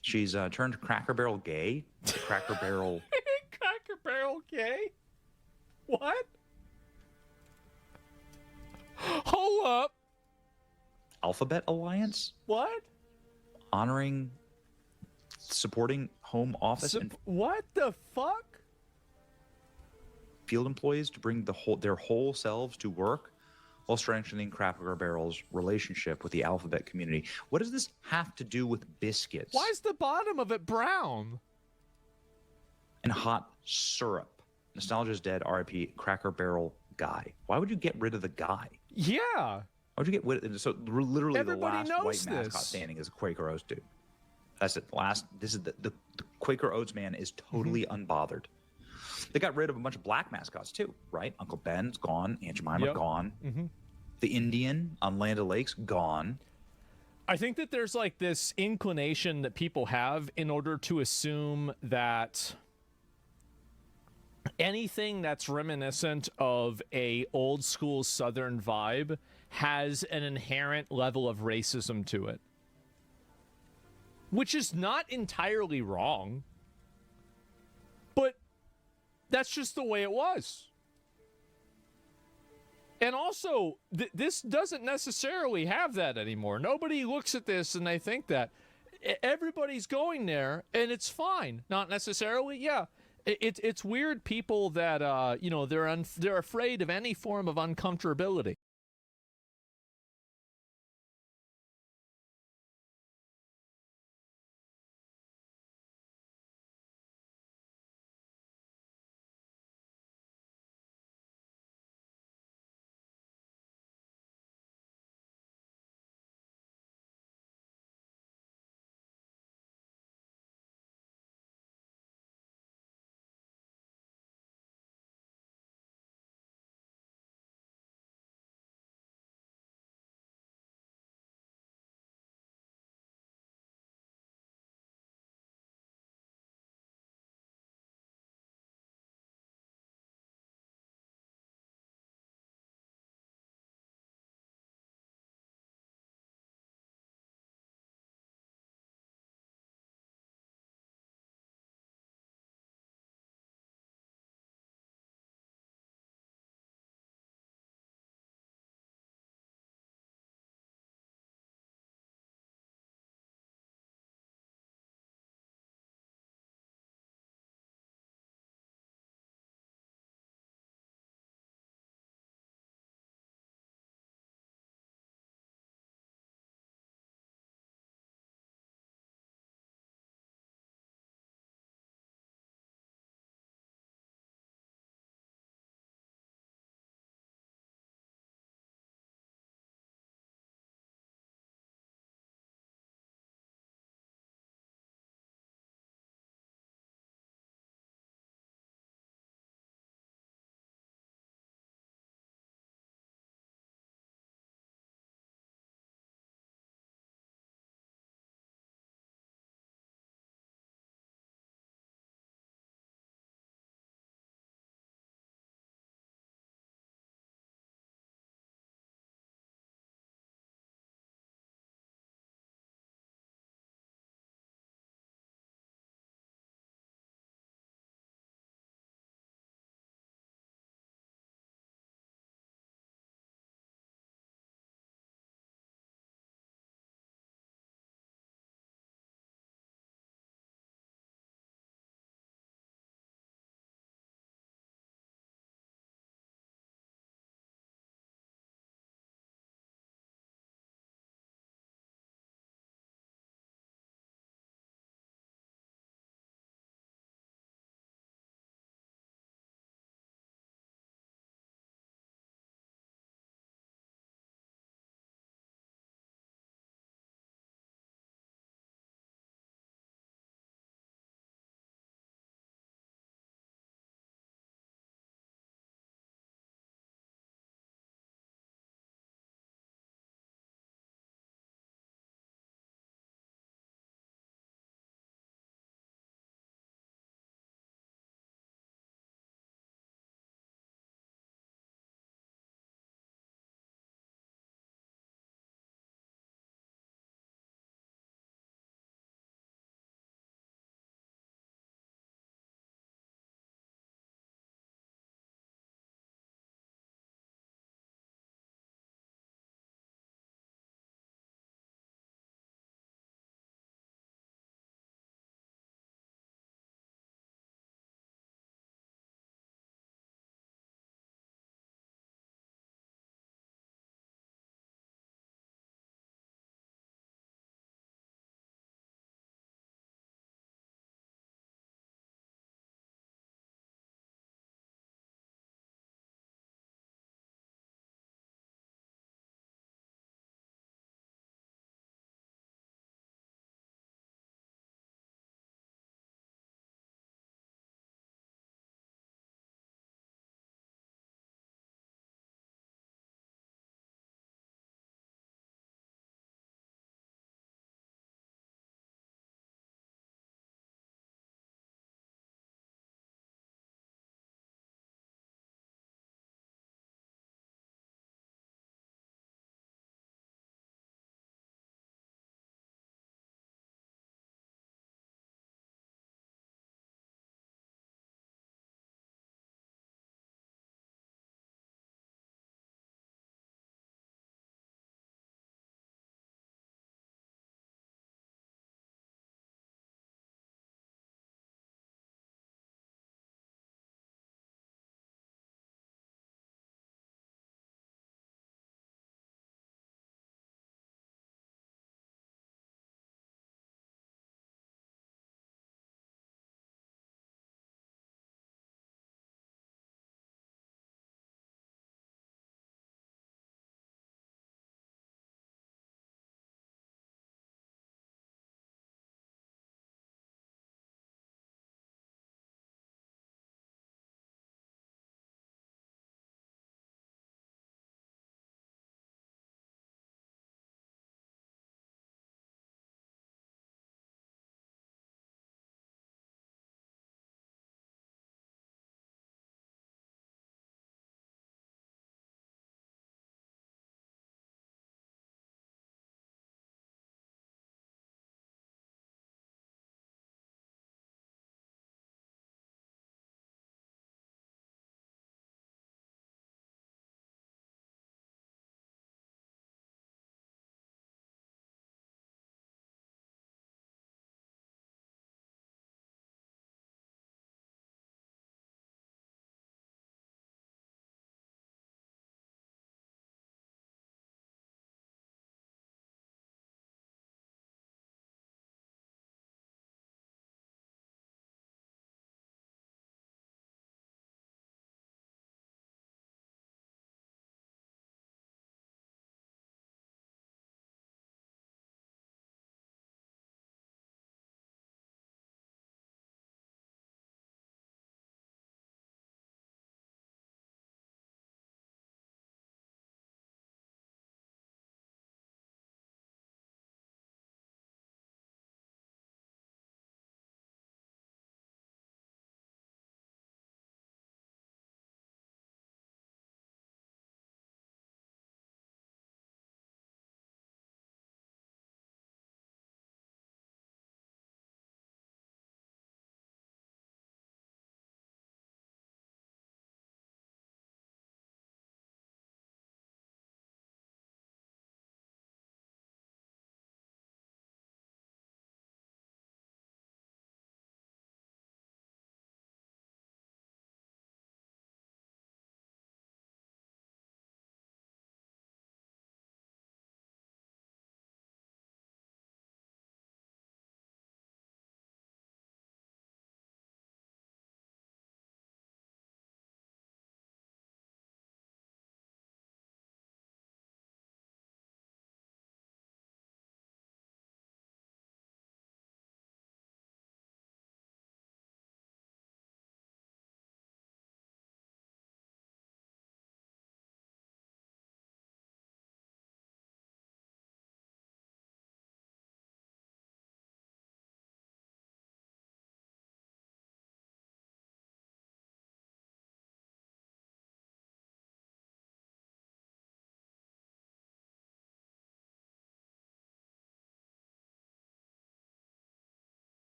She's turned Cracker Barrel gay to Cracker Barrel. Cracker Barrel gay? What? Hold up. Alphabet Alliance? What? Honoring, supporting home office and what the fuck? field employees to bring their whole selves to work while strengthening Cracker Barrel's relationship with the alphabet community. What does this have to do with biscuits? Why is the bottom of it brown? And hot syrup. Nostalgia's dead, RIP, Cracker Barrel guy. Why would you get rid of the guy? Yeah. Why would you get rid of... So literally Everybody the last knows white mascot this. standing is a Quaker Oats dude. That's it. This is the Quaker Oats man is totally unbothered. They got rid of a bunch of black mascots too, right? Uncle Ben's gone. Aunt Jemima gone. The Indian on Land O'Lakes gone. I think that there's like this inclination that people have in order to assume that anything that's reminiscent of a old school Southern vibe has an inherent level of racism to it, which is not entirely wrong, but that's just the way it was. And also, this doesn't necessarily have that anymore. Nobody looks at this and they think that. Everybody's going there, and it's fine. Not necessarily, yeah. It's weird people that, you know, they're afraid of any form of uncomfortability.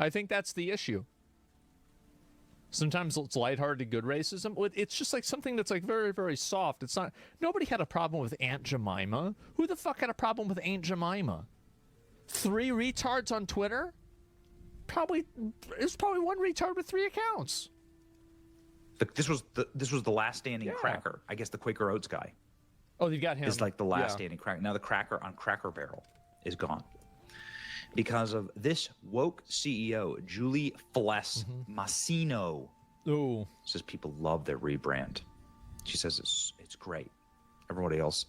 I think that's the issue. Sometimes it's lighthearted good racism. It's just like something that's like very, very soft. It's not. Nobody had a problem with Aunt Jemima. Who the fuck had a problem with Aunt Jemima? 3 retards on Twitter? It's probably one retard with 3 accounts. This was the last standing cracker. I guess the Quaker Oats guy. Oh, you got him. Is like the last standing cracker. Now the cracker on Cracker Barrel is gone because of this woke CEO, Julie Fless Massino. Ooh, says people love their rebrand. She says it's great. Everybody else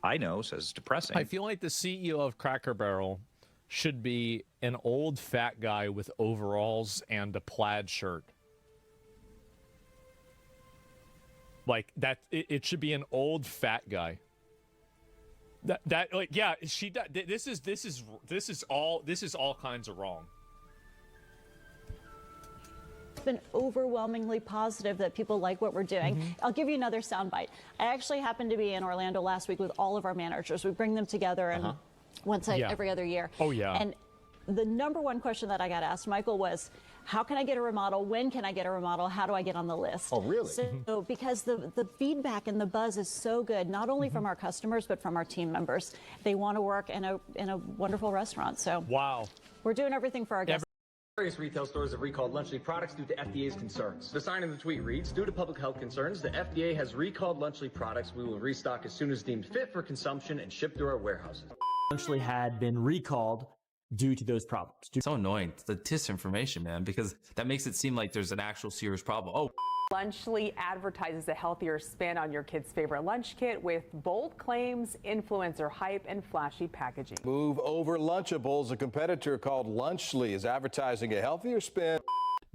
I know says it's depressing. I feel like the CEO of Cracker Barrel should be an old fat guy with overalls and a plaid shirt. Like that, it should be an old fat guy. That like yeah, she. This is all kinds of wrong. It's been overwhelmingly positive that people like what we're doing. I'll give you another soundbite. I actually happened to be in Orlando last week with all of our managers. We bring them together and once every other year. Oh yeah. And the number one question that I got asked, Michael, was, how can I get a remodel? When can I get a remodel? How do I get on the list? Oh, really? So because the feedback and the buzz is so good, not only from our customers, but from our team members. They want to work in a wonderful restaurant. So wow, we're doing everything for our guests. Various retail stores have recalled Lunchley products due to FDA's concerns. The sign in the tweet reads, due to public health concerns, the FDA has recalled Lunchley products. We will restock as soon as deemed fit for consumption and ship through our warehouses. Lunchley had been recalled due to those problems. It's so annoying. It's the disinformation, man, because that makes it seem like there's an actual serious problem. Oh. Lunchley advertises a healthier spin on your kid's favorite lunch kit with bold claims, influencer hype, and flashy packaging. Move over Lunchables. A competitor called Lunchley is advertising a healthier spin.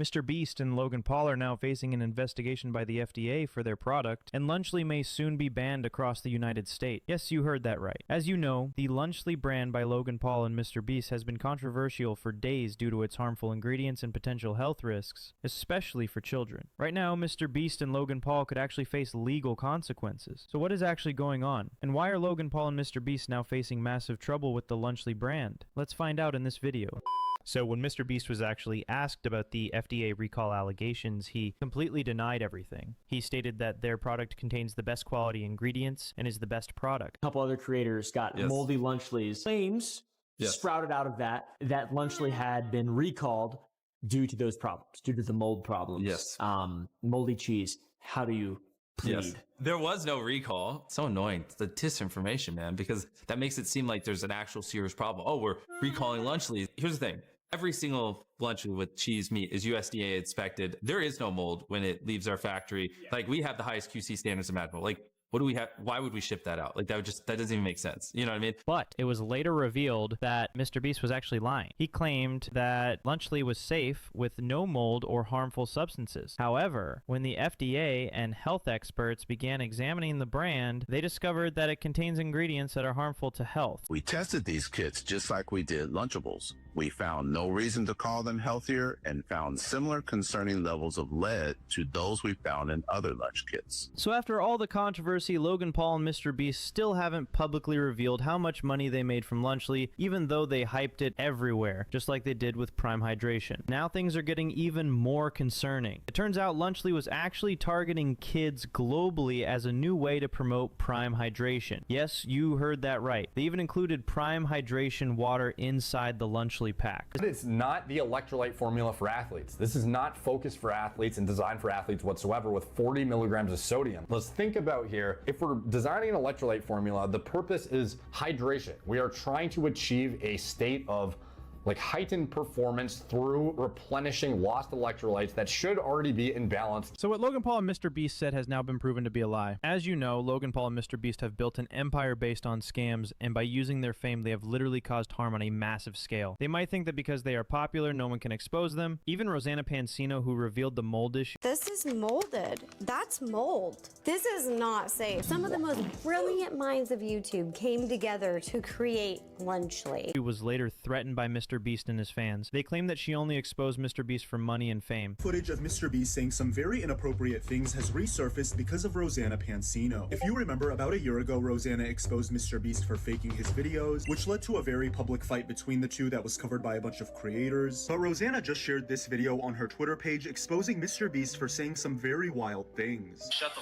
Mr. Beast and Logan Paul are now facing an investigation by the FDA for their product, and Lunchley may soon be banned across the United States. Yes, you heard that right. As you know, the Lunchley brand by Logan Paul and Mr. Beast has been controversial for days due to its harmful ingredients and potential health risks, especially for children. Right now, Mr. Beast and Logan Paul could actually face legal consequences. So what is actually going on? And why are Logan Paul and Mr. Beast now facing massive trouble with the Lunchley brand? Let's find out in this video. So when Mr. Beast was actually asked about the FDA recall allegations, he completely denied everything. He stated that their product contains the best quality ingredients and is the best product. A couple other creators got moldy Lunchleys. Claims sprouted out of that Lunchley had been recalled due to those problems, due to the mold problems. Yes. Moldy cheese. How do you plead? Yes. There was no recall. It's so annoying. It's the disinformation, man, because that makes it seem like there's an actual serious problem. Oh, we're recalling Lunchley. Here's the thing. Every single Lunchley with cheese meat is USDA inspected. There is no mold when it leaves our factory. Like, we have the highest QC standards imaginable. Like, what do we have? Why would we ship that out? Like, that doesn't even make sense. You know what I mean? But it was later revealed that Mr. Beast was actually lying. He claimed that Lunchley was safe with no mold or harmful substances. However, when the FDA and health experts began examining the brand, they discovered that it contains ingredients that are harmful to health. We tested these kits just like we did Lunchables. We found no reason to call them healthier and found similar concerning levels of lead to those we found in other lunch kits. So after all the controversy, Logan Paul and Mr. Beast still haven't publicly revealed how much money they made from Lunchley, even though they hyped it everywhere, just like they did with Prime Hydration. Now things are getting even more concerning. It turns out Lunchley was actually targeting kids globally as a new way to promote Prime Hydration. Yes, you heard that right. They even included Prime Hydration water inside the Lunchley pack. It's not the electrolyte formula for athletes. This is not focused for athletes and designed for athletes whatsoever with 40 milligrams of sodium. Let's think about here, if we're designing an electrolyte formula, the purpose is hydration. We are trying to achieve a state of heightened performance through replenishing lost electrolytes that should already be in balance. So what Logan Paul and Mr. Beast said has now been proven to be a lie. As you know, Logan Paul and Mr. Beast have built an empire based on scams, and by using their fame, they have literally caused harm on a massive scale. They might think that because they are popular, no one can expose them. Even Rosanna Pansino, who revealed the mold issue. This is molded. That's mold. This is not safe. Some of the most brilliant minds of YouTube came together to create Lunchley. Who was later threatened by Mr. Mr. Beast and his fans. They claim that she only exposed Mr. Beast for money and fame. Footage of Mr. Beast saying some very inappropriate things has resurfaced because of Rosanna Pansino. If you remember, about a year ago, Rosanna exposed Mr. Beast for faking his videos, which led to a very public fight between the two that was covered by a bunch of creators. But Rosanna just shared this video on her Twitter page exposing Mr. Beast for saying some very wild things. Shut the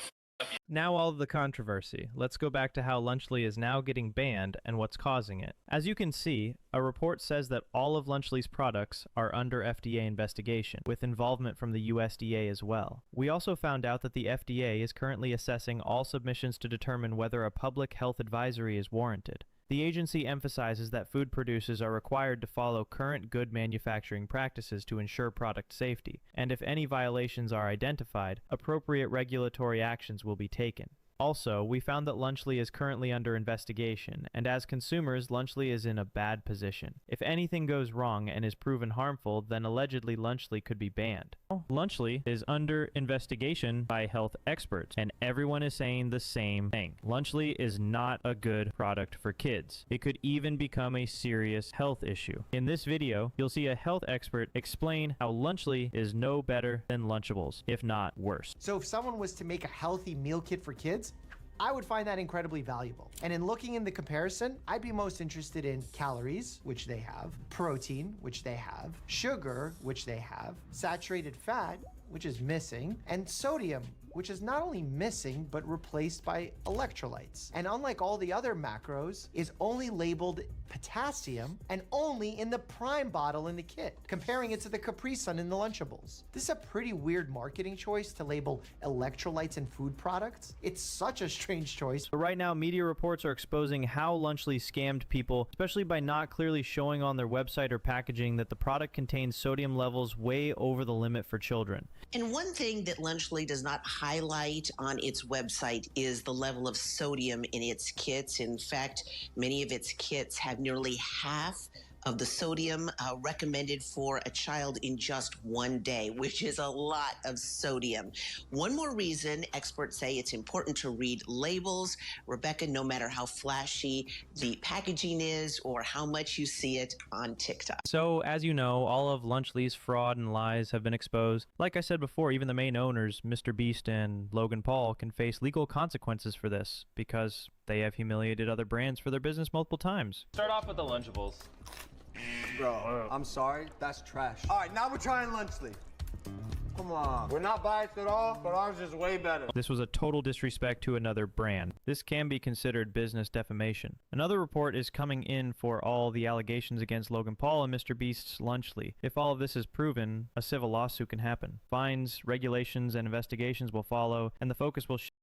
Now all of the controversy. Let's go back to how Lunchley is now getting banned and what's causing it. As you can see, a report says that all of Lunchley's products are under FDA investigation, with involvement from the USDA as well. We also found out that the FDA is currently assessing all submissions to determine whether a public health advisory is warranted. The agency emphasizes that food producers are required to follow current good manufacturing practices to ensure product safety, and if any violations are identified, appropriate regulatory actions will be taken. Also, we found that Lunchley is currently under investigation, and as consumers, Lunchley is in a bad position. If anything goes wrong and is proven harmful, then allegedly Lunchley could be banned. Lunchley is under investigation by health experts, and everyone is saying the same thing. Lunchley is not a good product for kids. It could even become a serious health issue. In this video, you'll see a health expert explain how Lunchley is no better than Lunchables, if not worse. So if someone was to make a healthy meal kit for kids, I would find that incredibly valuable. And in looking in the comparison, I'd be most interested in calories, which they have, protein, which they have, sugar, which they have, saturated fat, which is missing, and sodium, which is not only missing, but replaced by electrolytes. And unlike all the other macros, is only labeled potassium and only in the prime bottle in the kit, comparing it to the Capri Sun in the Lunchables. This is a pretty weird marketing choice to label electrolytes in food products. It's such a strange choice. But right now, media reports are exposing how Lunchley scammed people, especially by not clearly showing on their website or packaging that the product contains sodium levels way over the limit for children. And one thing that Lunchley does not highlight on its website is the level of sodium in its kits. In fact, many of its kits have nearly half of the sodium recommended for a child in just one day, which is a lot of sodium. One more reason experts say it's important to read labels. Rebecca, no matter how flashy the packaging is or how much you see it on TikTok. So, as you know, all of Lunchley's fraud and lies have been exposed. Like I said before, even the main owners, Mr. Beast and Logan Paul, can face legal consequences for this because they have humiliated other brands for their business multiple times. Start off with the Lunchables. Bro, I'm sorry, that's trash. All right, now we're trying Lunchley. Come on. We're not biased at all, but ours is way better. This was a total disrespect to another brand. This can be considered business defamation. Another report is coming in for all the allegations against Logan Paul and Mr. Beast's Lunchley. If all of this is proven, a civil lawsuit can happen. Fines, regulations, and investigations will follow, and the focus will shift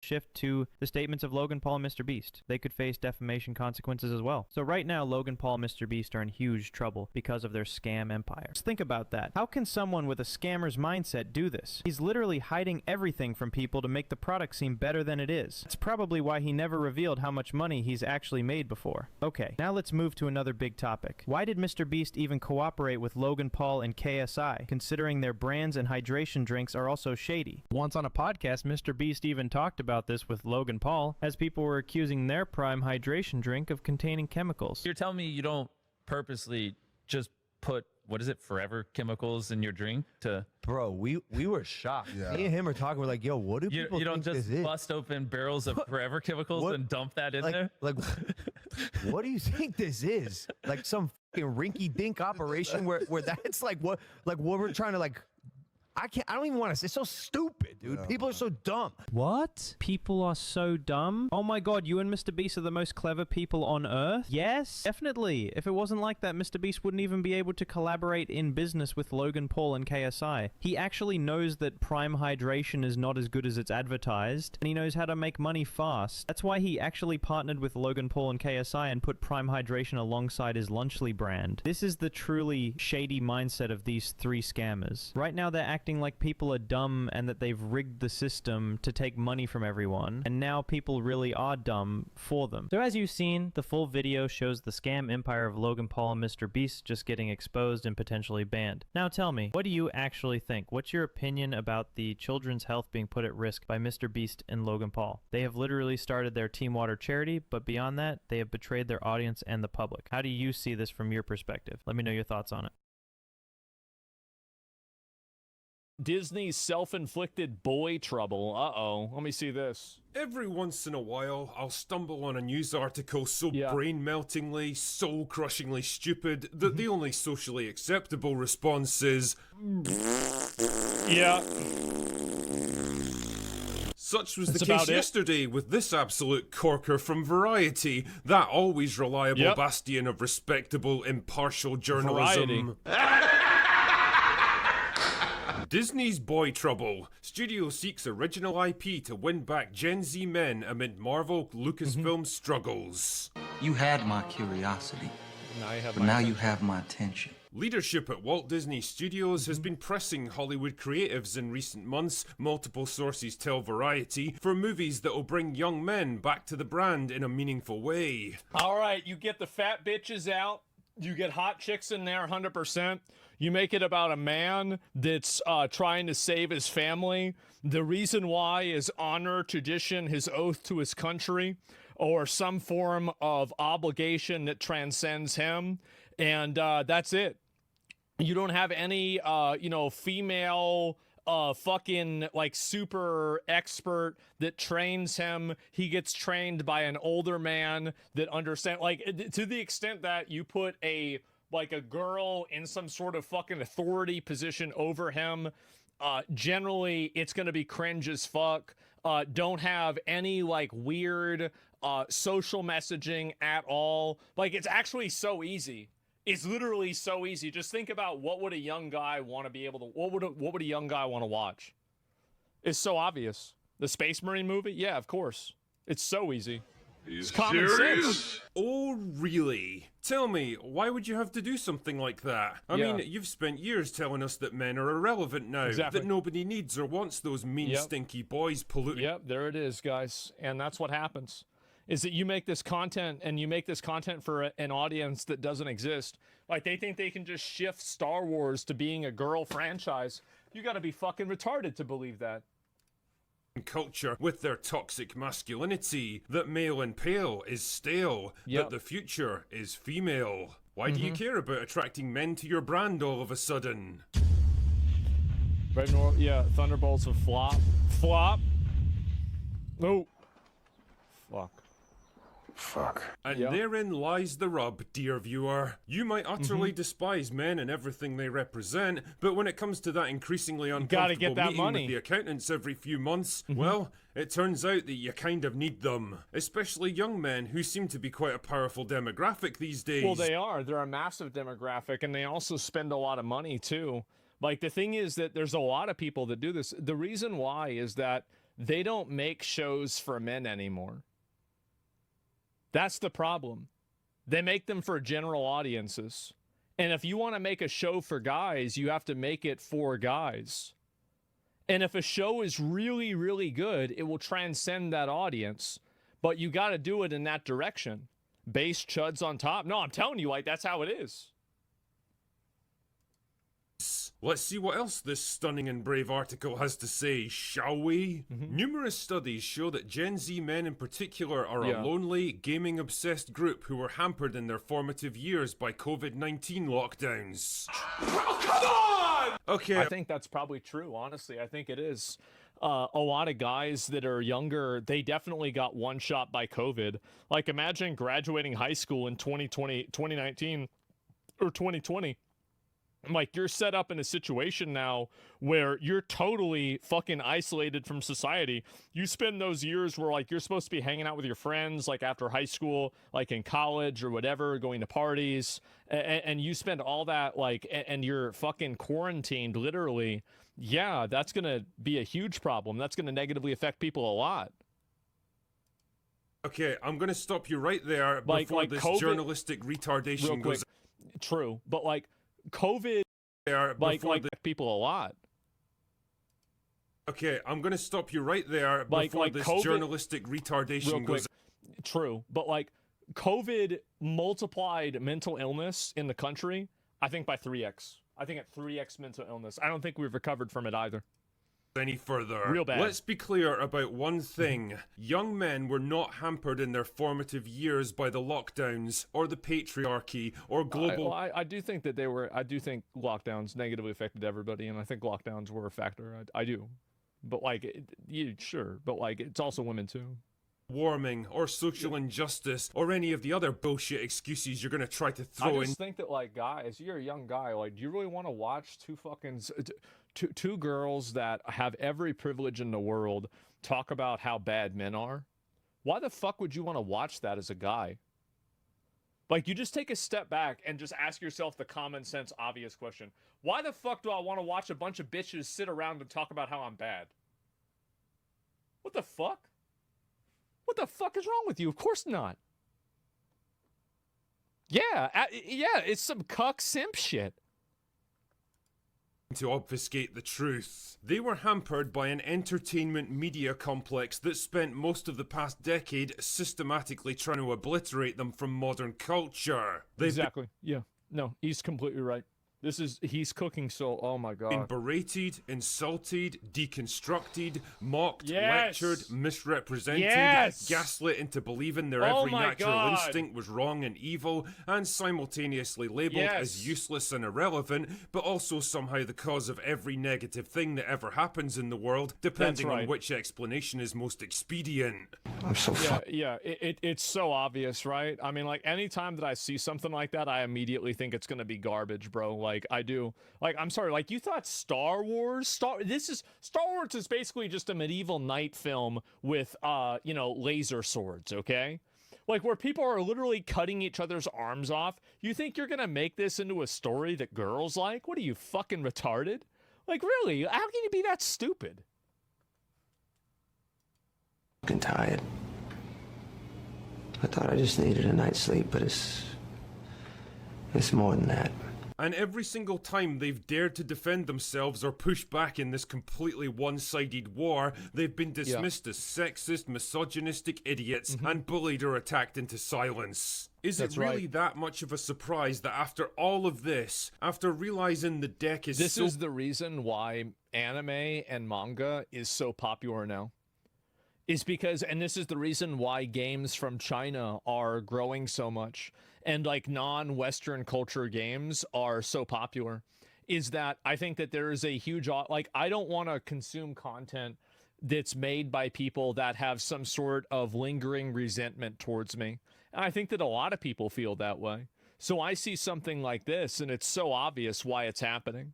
shift to the statements of Logan Paul and Mr. Beast. They could face defamation consequences as well. So right now, Logan Paul and Mr. Beast are in huge trouble because of their scam empire. Just think about that. How can someone with a scammer's mindset do this? He's literally hiding everything from people to make the product seem better than it is. That's probably why he never revealed how much money he's actually made before. Okay, now let's move to another big topic. Why did Mr. Beast even cooperate with Logan Paul and KSI, considering their brands and hydration drinks are also shady? Once on a podcast, Mr. Beast even talked about this with Logan Paul, as people were accusing their Prime hydration drink of containing chemicals. You're telling me you don't purposely just put, what is it, forever chemicals in your drink to... Bro, we were shocked. Yeah. Me and him are talking, we're like, yo, what do people You don't think just this is? bust open barrels of forever chemicals What? and dump that in there? Like, what do you think this is? Like some fucking rinky-dink operation where that's like what we're trying to like... I don't even want to say. It's so stupid, dude. People are so dumb. What? People are so dumb? Oh my god, you and Mr. Beast are the most clever people on Earth? Yes, definitely. If it wasn't like that, Mr. Beast wouldn't even be able to collaborate in business with Logan Paul and KSI. He actually knows that Prime Hydration is not as good as it's advertised, and he knows how to make money fast. That's why he actually partnered with Logan Paul and KSI and put Prime Hydration alongside his Lunchly brand. This is the truly shady mindset of these three scammers. Right now, they're acting like people are dumb and that they've rigged the system to take money from everyone, and now people really are dumb for them. So as you've seen, the full video shows the scam empire of Logan Paul and Mr. Beast just getting exposed and potentially banned. Now tell me, what do you actually think? What's your opinion about the children's health being put at risk by Mr. Beast and Logan Paul? They have literally started their Team Water charity, but beyond that, they have betrayed their audience and the public. How do you see this from your perspective? Let me know your thoughts on it. Disney's self-inflicted boy trouble. Uh-oh. Let me see this. Every once in a while, I'll stumble on a news article so brain-meltingly, soul-crushingly stupid that the only socially acceptable response is... Yeah. Such was the case yesterday with this absolute corker from Variety, that always reliable bastion of respectable, impartial journalism. Disney's boy trouble. Studio seeks original IP to win back Gen Z men amid Marvel Lucasfilm struggles. You had my curiosity, but now you have my attention. Leadership at Walt Disney Studios has been pressing Hollywood creatives in recent months, multiple sources tell Variety, for movies that will bring young men back to the brand in a meaningful way. All right, you get the fat bitches out. You get hot chicks in there 100%. You make it about a man that's trying to save his family. The reason why is honor, tradition, his oath to his country, or some form of obligation that transcends him. And that's it. You don't have any, female fucking like super expert that trains him. He gets trained by an older man that understands, like, to the extent that you put a girl in some sort of fucking authority position over him, generally it's gonna be cringe as fuck. Don't have any like weird social messaging at all. Like, it's actually so easy. It's literally so easy. Just think about what would a young guy want to be able to, what would a young guy want to watch? It's so obvious. The Space Marine movie? Yeah, of course. It's so easy. It's common sense. Oh, really? Tell me, why would you have to do something like that? I mean, you've spent years telling us that men are irrelevant now, that nobody needs or wants those mean, stinky boys polluting. Yep, there it is, guys. And that's what happens. Is that you make this content, and you make this content for an audience that doesn't exist. Like, they think they can just shift Star Wars to being a girl franchise. You gotta be fucking retarded to believe that. Culture with their toxic masculinity, that male and pale is stale, that the future is female. Why do you care about attracting men to your brand all of a sudden? Thunderbolts of flop. Flop. No. Fuck. And therein lies the rub, dear viewer. You might utterly despise men and everything they represent, but when it comes to that increasingly uncomfortable meeting with the accountants every few months, well, it turns out that you kind of need them. Especially young men, who seem to be quite a powerful demographic these days. Well, they are. They're a massive demographic, and they also spend a lot of money, too. Like, the thing is that there's a lot of people that do this. The reason why is that they don't make shows for men anymore. That's the problem. They make them for general audiences. And if you want to make a show for guys, you have to make it for guys. And if a show is really, really good, it will transcend that audience. But you got to do it in that direction. Base chuds on top. No, I'm telling you, like, that's how it is. Let's see what else this stunning and brave article has to say, shall we? Numerous studies show that Gen Z men in particular are a lonely, gaming-obsessed group who were hampered in their formative years by COVID-19 lockdowns. Oh, come on! Okay. I think that's probably true, honestly. I think it is. A lot of guys that are younger, they definitely got one shot by COVID. Like, imagine graduating high school in 2019 or 2020. Like, you're set up in a situation now where you're totally fucking isolated from society. You spend those years where, like, you're supposed to be hanging out with your friends, like, after high school, like, in college or whatever, going to parties, and you spend all that, like, and you're fucking quarantined, literally. Yeah, that's going to be a huge problem. That's going to negatively affect people a lot. Okay, I'm going to stop you right there before this COVID, journalistic retardation goes... True, but, like, COVID, like people a lot. Okay, I'm gonna stop you right there before this COVID, journalistic retardation goes. True, but like COVID multiplied mental illness in the country, I think by 3x. I think at 3x mental illness. I don't think we've recovered from it either. Any further. Real bad. Let's be clear about one thing. Young men were not hampered in their formative years by the lockdowns or the patriarchy or global... I do think that they were... I do think lockdowns negatively affected everybody, and I think lockdowns were a factor. I do. But, like, sure. But, like, it's also women, too. Warming or social injustice or any of the other bullshit excuses you're going to try to throw in. I just think that, like, guys, you're a young guy. Like, do you really want to watch two girls that have every privilege in the world talk about how bad men are? Why the fuck would you want to watch that as a guy? Like, you just take a step back and just ask yourself the common sense, obvious question. Why the fuck do I want to watch a bunch of bitches sit around and talk about how I'm bad? What the fuck? What the fuck is wrong with you? Of course not. Yeah, it's some cuck simp shit. To obfuscate the truth. They were hampered by an entertainment media complex that spent most of the past decade systematically trying to obliterate them from modern culture. Exactly. Yeah. No, he's completely right. He's cooking so, oh my God. Been berated, insulted, deconstructed, mocked, lectured, misrepresented, gaslit into believing their every natural instinct was wrong and evil, and simultaneously labeled as useless and irrelevant, but also somehow the cause of every negative thing that ever happens in the world, depending on which explanation is most expedient. I'm so it's so obvious, right? I mean, like, anytime that I see something like that, I immediately think it's gonna be garbage, bro. Like, I do. Like, I'm sorry, like, you thought Star Wars Star Wars is basically just a medieval knight film with laser swords, okay? Like, where people are literally cutting each other's arms off. You think you're gonna make this into a story that girls like? What are you, fucking retarded? Like, really? How can you be that stupid? Fucking tired. I thought I just needed a night's sleep, but it's more than that. And every single time they've dared to defend themselves or push back in this completely one-sided war, they've been dismissed as sexist, misogynistic idiots and bullied or attacked into silence. Is it really that much of a surprise that after all of this, after realizing the deck is This is the reason why anime and manga is so popular now. Is because, and this is the reason why games from China are growing so much, and like non-Western culture games are so popular, is that I think that there is a huge, like, I don't want to consume content that's made by people that have some sort of lingering resentment towards me. And I think that a lot of people feel that way. So I see something like this, and it's so obvious why it's happening.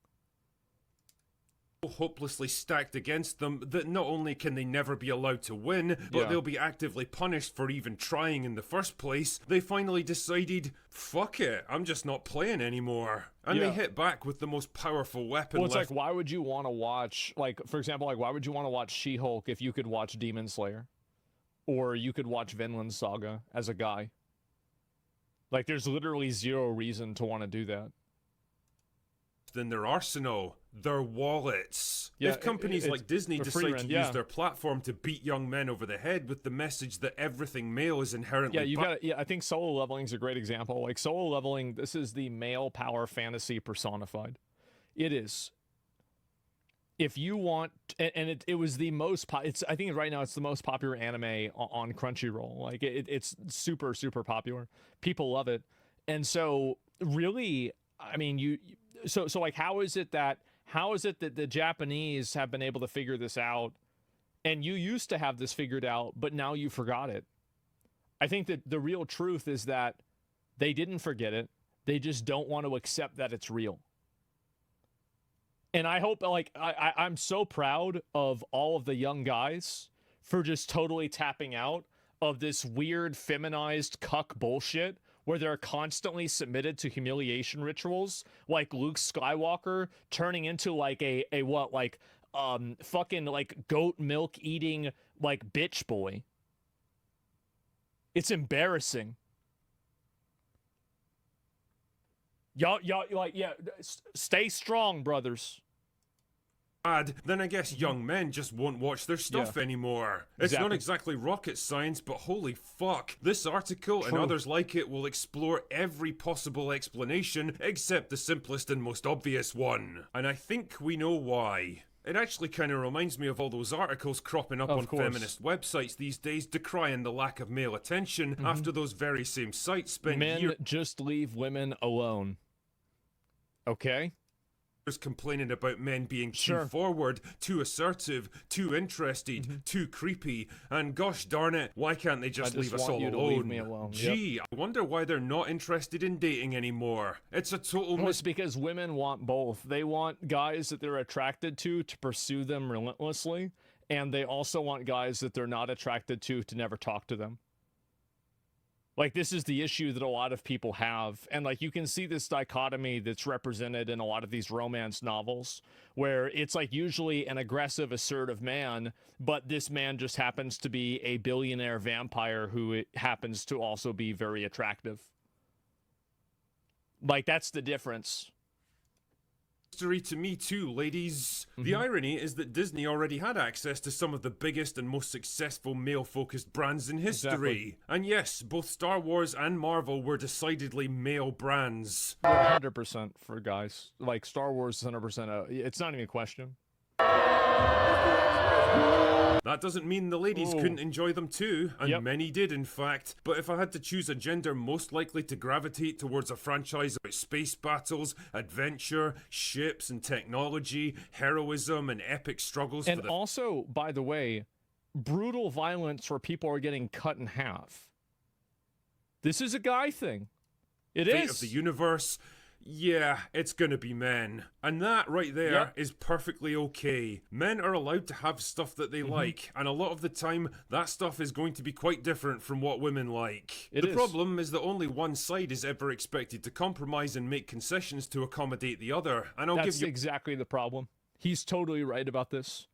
hopelessly stacked against them that not only can they never be allowed to win, but they'll be actively punished for even trying in the first place, they finally decided, fuck it, I'm just not playing anymore. And they hit back with the most powerful weapon Well, it's left. like, why would you want to watch, like, for example, like, why would you want to watch She-Hulk if you could watch Demon Slayer? Or you could watch Vinland Saga as a guy? Like, there's literally zero reason to want to do that. In their arsenal, their wallets. Yeah, if companies like Disney for decide free to rent, use their platform to beat young men over the head with the message that everything male is inherently Yeah, you got. Yeah, I think Solo Leveling is a great example. Like Solo Leveling, this is the male power fantasy personified. It is. If you want, and it was the most. I think right now it's the most popular anime on Crunchyroll. Like it's super popular. People love it, and so really, I mean, So like, how is it that the Japanese have been able to figure this out, and you used to have this figured out, but now you forgot it? I think that the real truth is that they didn't forget it. They just don't want to accept that it's real. And I hope, like, I'm so proud of all of the young guys for just totally tapping out of this weird feminized cuck bullshit where they're constantly submitted to humiliation rituals, like Luke Skywalker turning into like a fucking like goat milk eating like bitch boy. It's embarrassing. Y'all like, yeah, stay strong, brothers. Then I guess young men just won't watch their stuff anymore. It's not exactly rocket science, but holy fuck. This article and others like it will explore every possible explanation except the simplest and most obvious one. And I think we know why. It actually kind of reminds me of all those articles cropping up on feminist websites these days decrying the lack of male attention after those very same sites spent Men just leave women alone. Okay? Complaining about men being too forward, too assertive, too interested, too creepy, and gosh darn it, why can't they just leave us all alone? Leave me alone. Gee, I wonder why they're not interested in dating anymore. It's a total it's because women want both. They want guys that they're attracted to pursue them relentlessly, and they also want guys that they're not attracted to never talk to them. Like, this is the issue that a lot of people have. And, like, you can see this dichotomy that's represented in a lot of these romance novels, where it's, like, usually an aggressive, assertive man, but this man just happens to be a billionaire vampire who happens to also be very attractive. Like, that's the difference. History to me too, ladies. The irony is that Disney already had access to some of the biggest and most successful male-focused brands in history. And yes, both Star Wars and Marvel were decidedly male brands. 100% for guys. Like, Star Wars is 100%. It's not even a question. That doesn't mean the ladies couldn't enjoy them too, and many did in fact. But if I had to choose a gender most likely to gravitate towards a franchise about space battles, adventure, ships and technology, heroism and epic struggles and also, by the way, brutal violence where people are getting cut in half. This is a guy thing. It fate is. Of the universe. Yeah, it's gonna be men. And that right there is perfectly okay. Men are allowed to have stuff that they like, and a lot of the time, that stuff is going to be quite different from what women like. The problem is that only one side is ever expected to compromise and make concessions to accommodate the other. And That's exactly the problem. He's totally right about this.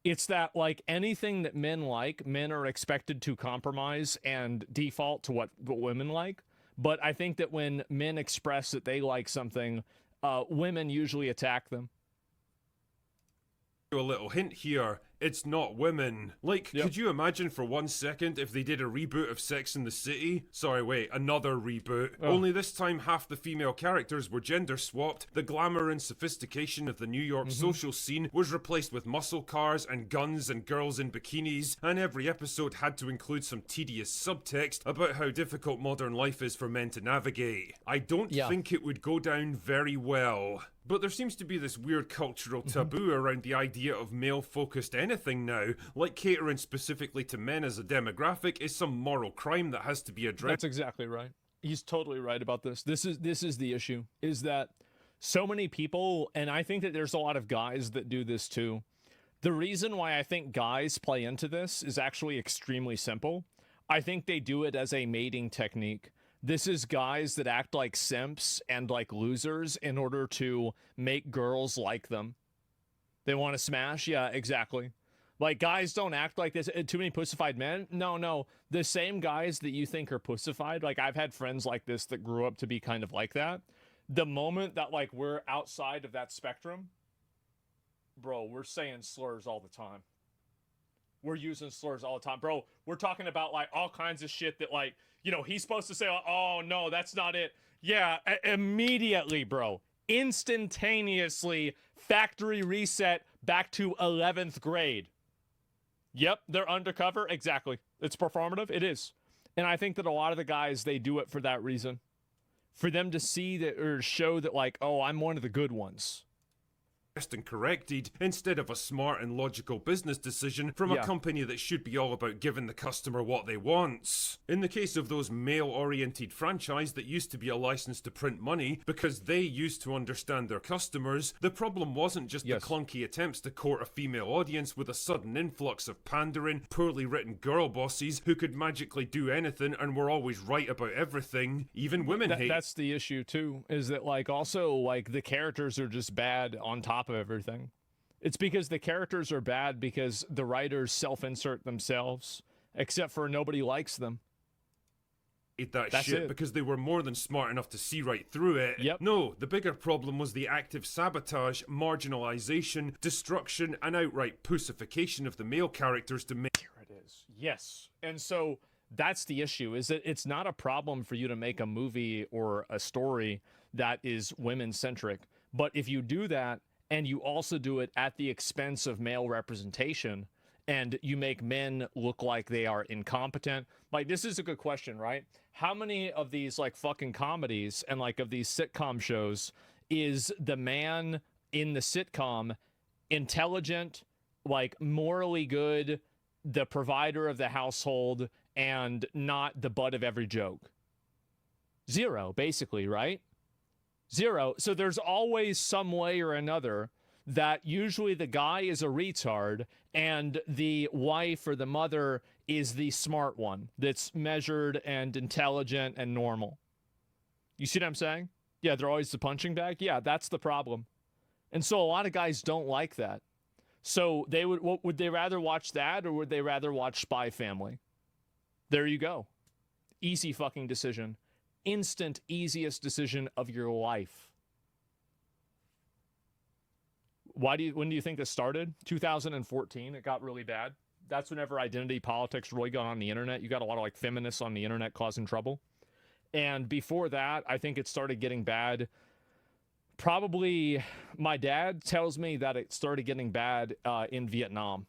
It's that, like, anything that men like, men are expected to compromise and default to what women like. But I think that when men express that they like something, women usually attack them. A little hint here, it's not women. Like, could you imagine for 1 second if they did a reboot of Sex and the City? Sorry, wait, another reboot. Only this time half the female characters were gender swapped, the glamour and sophistication of the New York social scene was replaced with muscle cars and guns and girls in bikinis, and every episode had to include some tedious subtext about how difficult modern life is for men to navigate. I don't think it would go down very well. But there seems to be this weird cultural taboo around the idea of male-focused anything now, like catering specifically to men as a demographic is some moral crime that has to be addressed. That's exactly right. He's totally right about this. This is the issue, is that So many people, and I think that there's a lot of guys that do this too. The reason why I think guys play into this is actually extremely simple. I think they do it as a mating technique. This is guys that act like simps and like losers in order to make girls like them. They want to smash? Yeah, exactly. Like, guys don't act like this. Too many pussified men? No. The same guys that you think are pussified, like, I've had friends like this that grew up to be kind of like that. The moment that, like, we're outside of that spectrum, bro, we're saying slurs all the time. We're using slurs all the time. Bro, we're talking about, like, all kinds of shit that, like, you know, he's supposed to say, oh, no, that's not it. Yeah, immediately, bro. Instantaneously, factory reset back to 11th grade. Yep, they're undercover. Exactly. It's performative. It is. And I think that a lot of the guys, they do it for that reason. For them to see that, or show that, like, oh, I'm one of the good ones. And corrected instead of a smart and logical business decision from a company that should be all about giving the customer what they want. In the case of those male-oriented franchise that used to be a license to print money because they used to understand their customers, the problem wasn't just the clunky attempts to court a female audience with a sudden influx of pandering, poorly written girl bosses who could magically do anything and were always right about everything. Even women hate. That's the issue too, is that, like, also, like, the characters are just bad on top of everything. It's because the characters are bad because the writers self-insert themselves, except for nobody likes them. That's shit because they were more than smart enough to see right through it. Yep. No, the bigger problem was the active sabotage, marginalization, destruction, and outright pussification of the male characters to make... Here it is. Yes. And so that's the issue, is that it's not a problem for you to make a movie or a story that is women-centric. But if you do that, and you also do it at the expense of male representation, and you make men look like they are incompetent. Like, this is a good question, right? How many of these, like, fucking comedies and, like, of these sitcom shows is the man in the sitcom intelligent, like, morally good, the provider of the household, and not the butt of every joke? Zero, basically, right? Zero. So there's always some way or another that usually the guy is a retard and the wife or the mother is the smart one that's measured and intelligent and normal. You see what I'm saying? Yeah, they're always the punching bag. Yeah, that's the problem. And so a lot of guys don't like that. So they would they rather watch that, or would they rather watch Spy Family? There you go. Easy fucking decision. Instant, easiest decision of your life. When do you think this started? 2014. It got really bad. That's whenever identity politics really got on the internet. You got a lot of, like, feminists on the internet causing trouble. And before that, I think it started getting bad. Probably, my dad tells me that it started getting bad in Vietnam.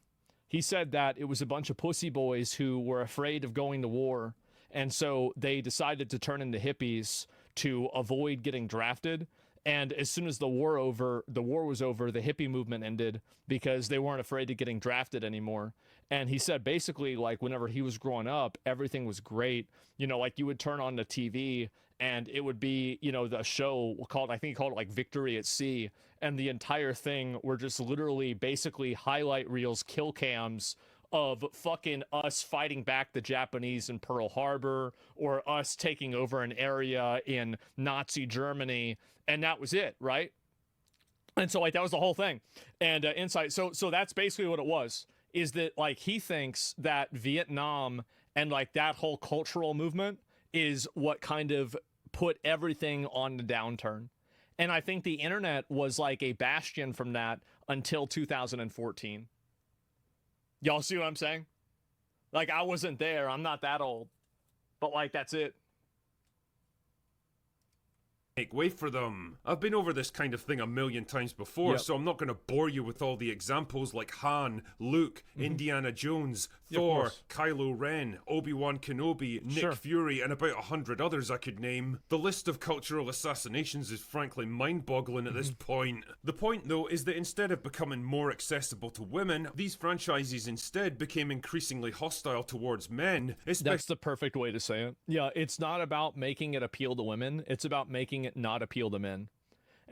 He said that it was a bunch of pussy boys who were afraid of going to war. And so they decided to turn into hippies to avoid getting drafted. And as soon as the war was over, the hippie movement ended because they weren't afraid of getting drafted anymore. And he said basically, like, whenever he was growing up, everything was great. You know, like, you would turn on the TV and it would be, you know, the show called, I think he called it, like, Victory at Sea. And the entire thing were just literally basically highlight reels, kill cams of fucking us fighting back the Japanese in Pearl Harbor, or us taking over an area in Nazi Germany, and that was it, right? And so, like, that was the whole thing. And insight. So that's basically what it was. Is that, like, he thinks that Vietnam and, like, that whole cultural movement is what kind of put everything on the downturn. And I think the internet was like a bastion from that until 2014. Y'all see what I'm saying? Like, I wasn't there. I'm not that old. But, like, that's it. Make way for them. I've been over this kind of thing a million times before, so I'm not going to bore you with all the examples like Han, Luke, Indiana Jones, Thor, Kylo Ren, Obi-Wan Kenobi, Nick Fury, and about 100 others I could name. The list of cultural assassinations is frankly mind-boggling at this point. The point, though, is that instead of becoming more accessible to women, these franchises instead became increasingly hostile towards men. That's the perfect way to say it. Yeah, it's not about making it appeal to women. It's about making it not appeal to men.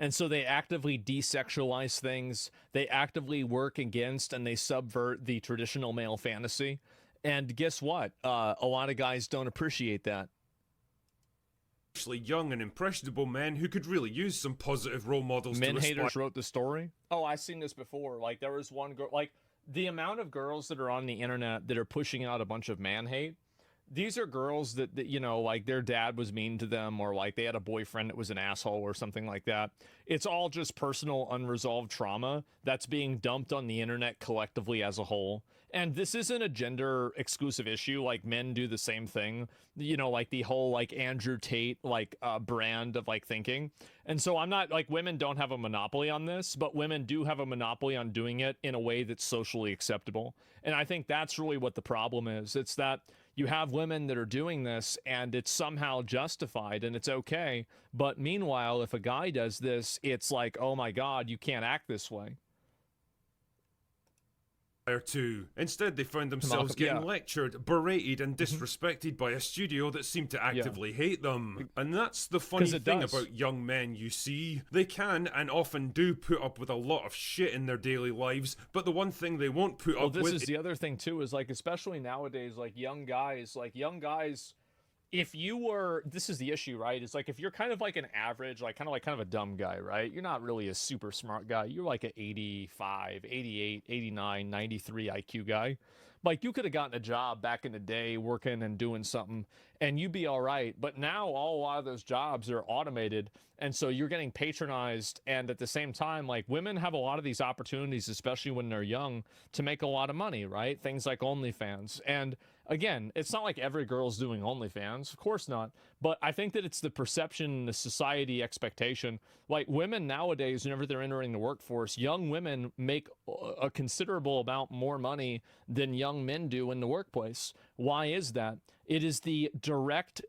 And so they actively desexualize things. They actively work against and they subvert the traditional male fantasy. And guess what? A lot of guys don't appreciate that. Actually young and impressionable men who could really use some positive role models. Men haters wrote the story. Oh, I've seen this before. Like, there was one girl, like, the amount of girls that are on the internet that are pushing out a bunch of man hate. These are girls that, you know, like, their dad was mean to them, or like they had a boyfriend that was an asshole or something like that. It's all just personal unresolved trauma that's being dumped on the internet collectively as a whole. And this isn't a gender exclusive issue. Like, men do the same thing, you know, like the whole like Andrew Tate like brand of like thinking. And so I'm not like, women don't have a monopoly on this, but women do have a monopoly on doing it in a way that's socially acceptable. And I think that's really what the problem is. It's that you have women that are doing this and it's somehow justified and it's okay. But meanwhile, if a guy does this, it's like, oh my God, you can't act this way. Too. Instead, they found themselves getting lectured, berated, and disrespected by a studio that seemed to actively hate them. And that's the funny thing about young men, you see. They can, and often do, put up with a lot of shit in their daily lives, but the one thing they won't put up with... Well, this is the other thing, too, is, like, especially nowadays, like, young guys, if you were, this is the issue, right? It's like, if you're kind of like an average, like kind of a dumb guy, right? You're not really a super smart guy. You're like an 85, 88, 89, 93 IQ guy. Like, you could have gotten a job back in the day working and doing something and you'd be all right. But now a lot of those jobs are automated. And so you're getting patronized. And at the same time, like, women have a lot of these opportunities, especially when they're young, to make a lot of money, right? Things like OnlyFans. And again, it's not like every girl's doing OnlyFans. Of course not. But I think that it's the perception, the society expectation. Like, women nowadays, whenever they're entering the workforce, young women make a considerable amount more money than young men do in the workplace. Why is that? It is the direct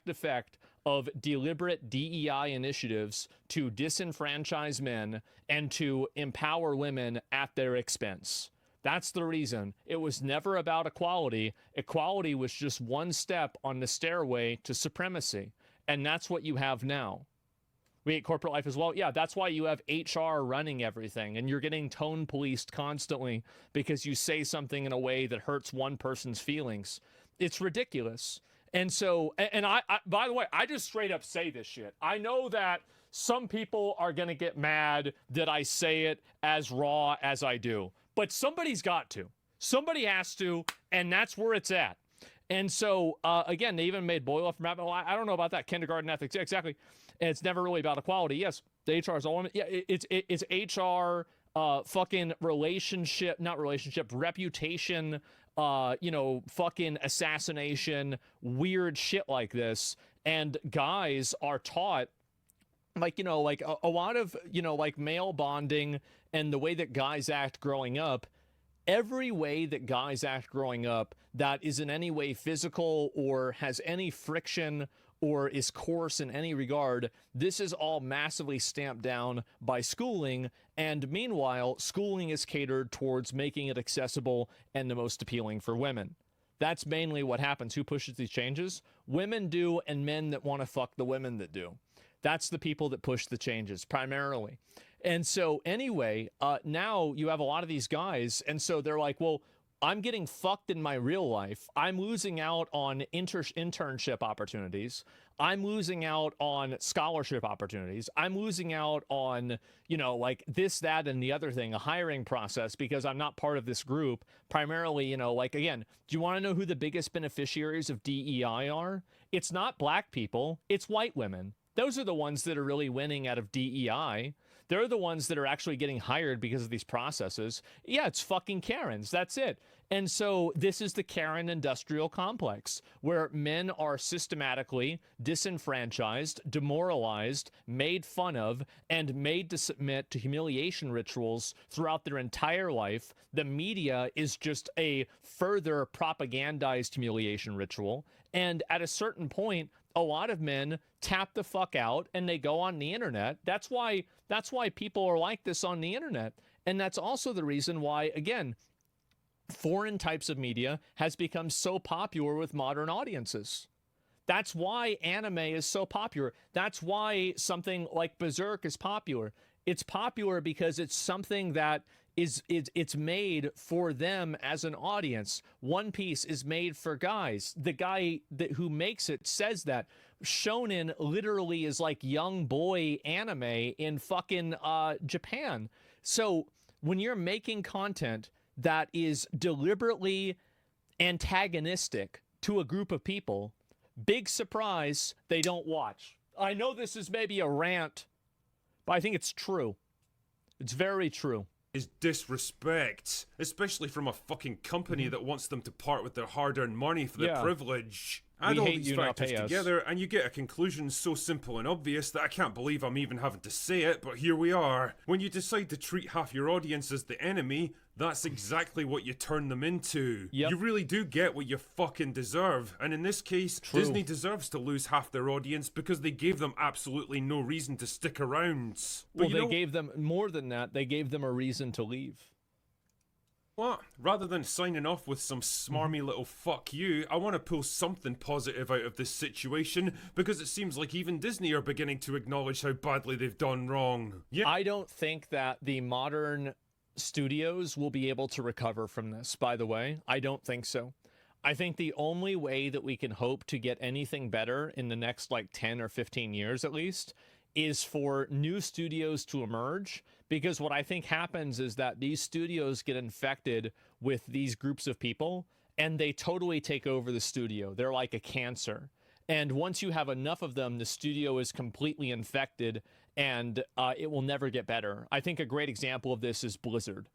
effect of deliberate DEI initiatives to disenfranchise men and to empower women at their expense. That's the reason. It was never about equality. Equality was just one step on the stairway to supremacy. And that's what you have now. We hate corporate life as well. Yeah, that's why you have HR running everything and you're getting tone policed constantly because you say something in a way that hurts one person's feelings. It's ridiculous. And so, and I by the way, I just straight up say this shit. I know that some people are going to get mad that I say it as raw as I do. But somebody's got to. Somebody has to, and that's where it's at. And so, again, they even made Boyle from Rabbit. Well, I don't know about that. Kindergarten ethics, exactly. And it's never really about equality. Yes, the HR is all women. Yeah, it's HR, fucking reputation, fucking assassination, weird shit like this. And guys are taught, like, a lot of, like male bonding and the way that guys act growing up. Every way that guys act growing up that is in any way physical or has any friction or is coarse in any regard, this is all massively stamped down by schooling. And meanwhile, schooling is catered towards making it accessible and the most appealing for women. That's mainly what happens. Who pushes these changes? Women do, and men that want to fuck the women that do. That's the people that push the changes primarily. And so anyway, now you have a lot of these guys, and so they're like, well, I'm getting fucked in my real life. I'm losing out on internship opportunities. I'm losing out on scholarship opportunities. I'm losing out on, like this, that, and the other thing, a hiring process, because I'm not part of this group. Primarily, like, again, do you want to know who the biggest beneficiaries of DEI are? It's not black people. It's white women. Those are the ones that are really winning out of DEI. They're the ones that are actually getting hired because of these processes. Yeah, it's fucking Karens. That's it. And so this is the Karen industrial complex, where men are systematically disenfranchised, demoralized, made fun of, and made to submit to humiliation rituals throughout their entire life. The media is just a further propagandized humiliation ritual. And at a certain point, a lot of men tap the fuck out and they go on the internet. That's why people are like this on the internet. And that's also the reason why, again, foreign types of media has become so popular with modern audiences. That's why anime is so popular. That's why something like Berserk is popular. It's popular because it's something that it's made for them as an audience. One Piece is made for guys. The guy who makes it says that. Shonen literally is like young boy anime in fucking Japan. So when you're making content that is deliberately antagonistic to a group of people, big surprise, they don't watch. I know this is maybe a rant, but I think it's true. It's very true. Is disrespect, especially from a fucking company that wants them to part with their hard-earned money for their privilege. Add all these factors together and you get a conclusion so simple and obvious that I can't believe I'm even having to say it, but here we are. When you decide to treat half your audience as the enemy, that's exactly what you turn them into. You really do get what you fucking deserve. And in this case, Disney deserves to lose half their audience because they gave them absolutely no reason to stick around. But well, they gave them more than that. They gave them a reason to leave. What? Rather than signing off with some smarmy little fuck you, I want to pull something positive out of this situation because it seems like even Disney are beginning to acknowledge how badly they've done wrong. I don't think that the modern studios will be able to recover from this, by the way. I don't think so. I think the only way that we can hope to get anything better in the next like 10 or 15 years at least is for new studios to emerge, because what I think happens is that these studios get infected with these groups of people and they totally take over the studio. They're like a cancer. And once you have enough of them, the studio is completely infected and it will never get better. I think a great example of this is Blizzard.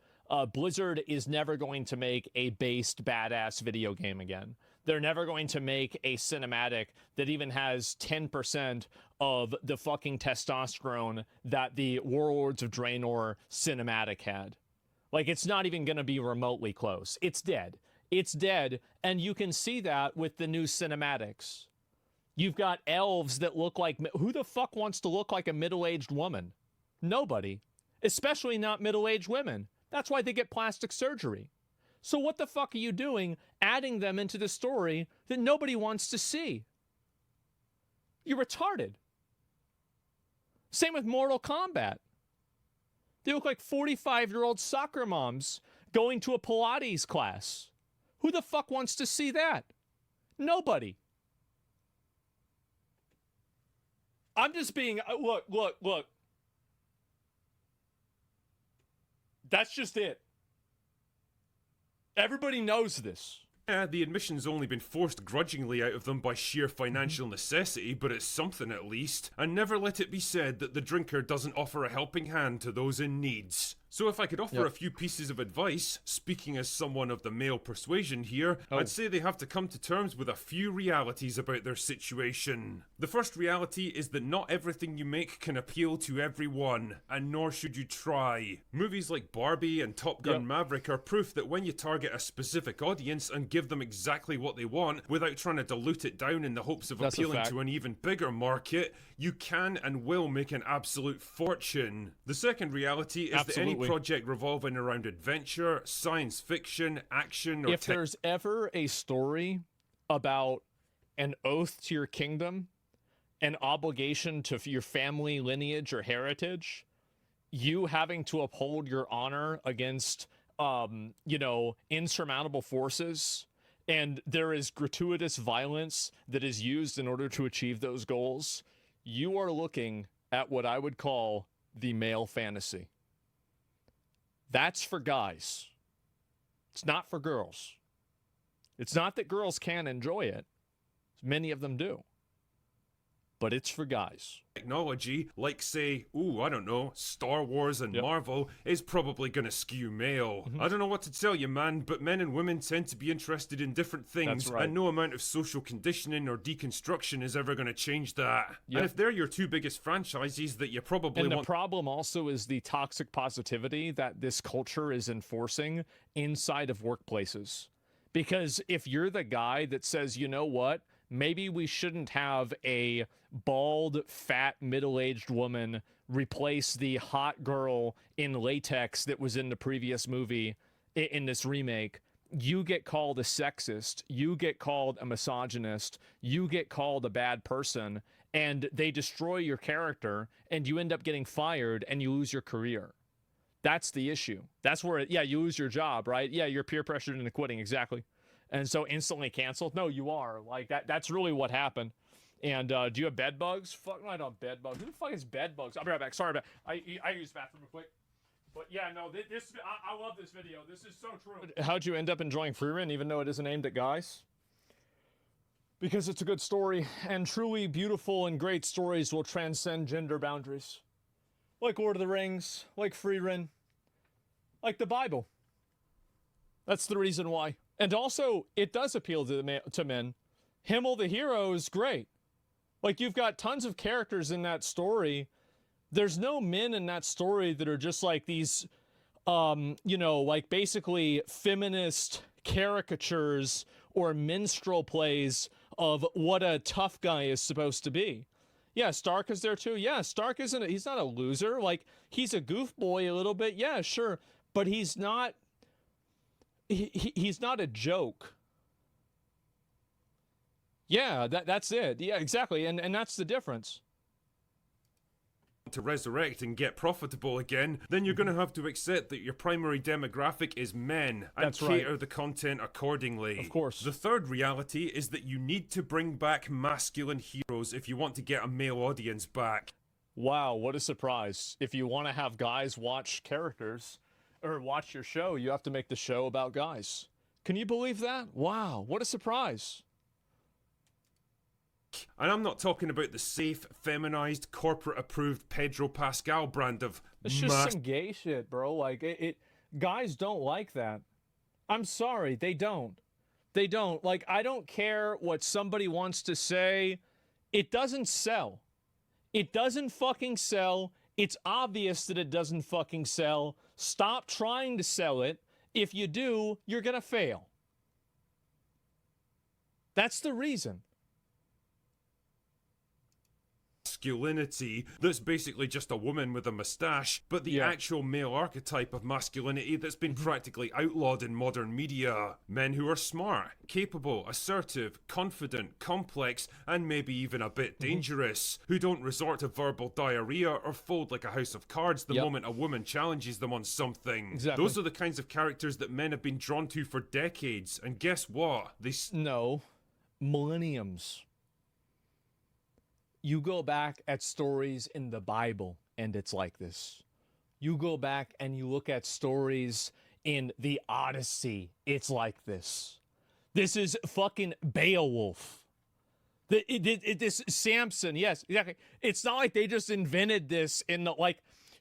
Blizzard is never going to make a based badass video game again. They're never going to make a cinematic that even has 10% of the fucking testosterone that the Warlords of Draenor cinematic had. Like, it's not even going to be remotely close. It's dead. It's dead, and you can see that with the new cinematics. You've got elves that look like... Who the fuck wants to look like a middle-aged woman? Nobody. Especially not middle-aged women. That's why they get plastic surgery. So what the fuck are you doing adding them into the story that nobody wants to see? You're retarded. Same with Mortal Kombat. They look like 45-year-old soccer moms going to a Pilates class. Who the fuck wants to see that? Nobody. I'm just being... Look. That's just it. Everybody knows this. Yeah, the admission's only been forced grudgingly out of them by sheer financial necessity, but it's something at least. And never let it be said that the drinker doesn't offer a helping hand to those in need. So if I could offer a few pieces of advice, speaking as someone of the male persuasion here, I'd say they have to come to terms with a few realities about their situation. The first reality is that not everything you make can appeal to everyone, and nor should you try. Movies like Barbie and Top Gun Maverick are proof that when you target a specific audience and give them exactly what they want without trying to dilute it down in the hopes of appealing to an even bigger market, you can and will make an absolute fortune. The second reality is that any project revolving around adventure, science fiction, action, or if there's ever a story about an oath to your kingdom, an obligation to your family lineage or heritage, you having to uphold your honor against, insurmountable forces, and there is gratuitous violence that is used in order to achieve those goals, you are looking at what I would call the male fantasy. That's for guys. It's not for girls. It's not that girls can't enjoy it. Many of them do. But it's for guys. Technology, like say, I don't know, Star Wars and Marvel, is probably gonna skew male. I don't know what to tell you, man, but men and women tend to be interested in different things, and no amount of social conditioning or deconstruction is ever gonna change that. And if they're your two biggest franchises that you probably want... And the problem also is the toxic positivity that this culture is enforcing inside of workplaces. Because if you're the guy that says, you know what, maybe we shouldn't have a bald, fat, middle-aged woman replace the hot girl in latex that was in the previous movie, in this remake. you get called a sexist, you get called a misogynist, you get called a bad person, and they destroy your character, and you end up getting fired, and you lose your career. That's the issue. That's where, you lose your job, right? Yeah, you're peer pressured into quitting, exactly. And so instantly canceled? No, you are. Like, that's really what happened. And do you have bed bugs? Fuck, no, I don't have bed bugs. Who the fuck has bed bugs? I'll be right back. Sorry about I use the bathroom real quick. But yeah, no, I love this video. This is so true. How'd you end up enjoying Freerun, even though it isn't aimed at guys? Because it's a good story, and truly beautiful and great stories will transcend gender boundaries. Like Lord of the Rings, like Freerun, like the Bible. That's the reason why. And also, it does appeal to men. Himmel the hero is great. Like, you've got tons of characters in that story. There's no men in that story that are just like these, like basically feminist caricatures or minstrel plays of what a tough guy is supposed to be. Yeah, Stark is there too. Yeah, Stark he's not a loser. Like, he's a goofboy a little bit. Yeah, sure. But he's not, he's not a joke. Yeah, that's it. Yeah, exactly. And that's the difference. To resurrect and get profitable again, then you're going to have to accept that your primary demographic is men and cater the content accordingly. Of course. The third reality is that you need to bring back masculine heroes if you want to get a male audience back. Wow, what a surprise. If you want to have guys watch characters or watch your show, you have to make the show about guys. Can you believe that? Wow, what a surprise. And I'm not talking about the safe, feminized, corporate-approved Pedro Pascal brand of It's just some gay shit, bro. Like, guys don't like that. I'm sorry, they don't. They don't. Like, I don't care what somebody wants to say. It doesn't sell. It doesn't fucking sell. It's obvious that it doesn't fucking sell. Stop trying to sell it. If you do, you're gonna fail. That's the reason. Masculinity that's basically just a woman with a mustache, but the actual male archetype of masculinity that's been practically outlawed in modern media. Men who are smart, capable, assertive, confident, complex, and maybe even a bit dangerous, who don't resort to verbal diarrhea or fold like a house of cards the moment a woman challenges them on something. Exactly. Those are the kinds of characters that men have been drawn to for decades, and guess what? No. Millenniums. You go back at stories in the Bible, and it's like this. You go back and you look at stories in the Odyssey, it's like this. This is fucking Beowulf. This Samson, yes, exactly. It's not like they just invented this in the,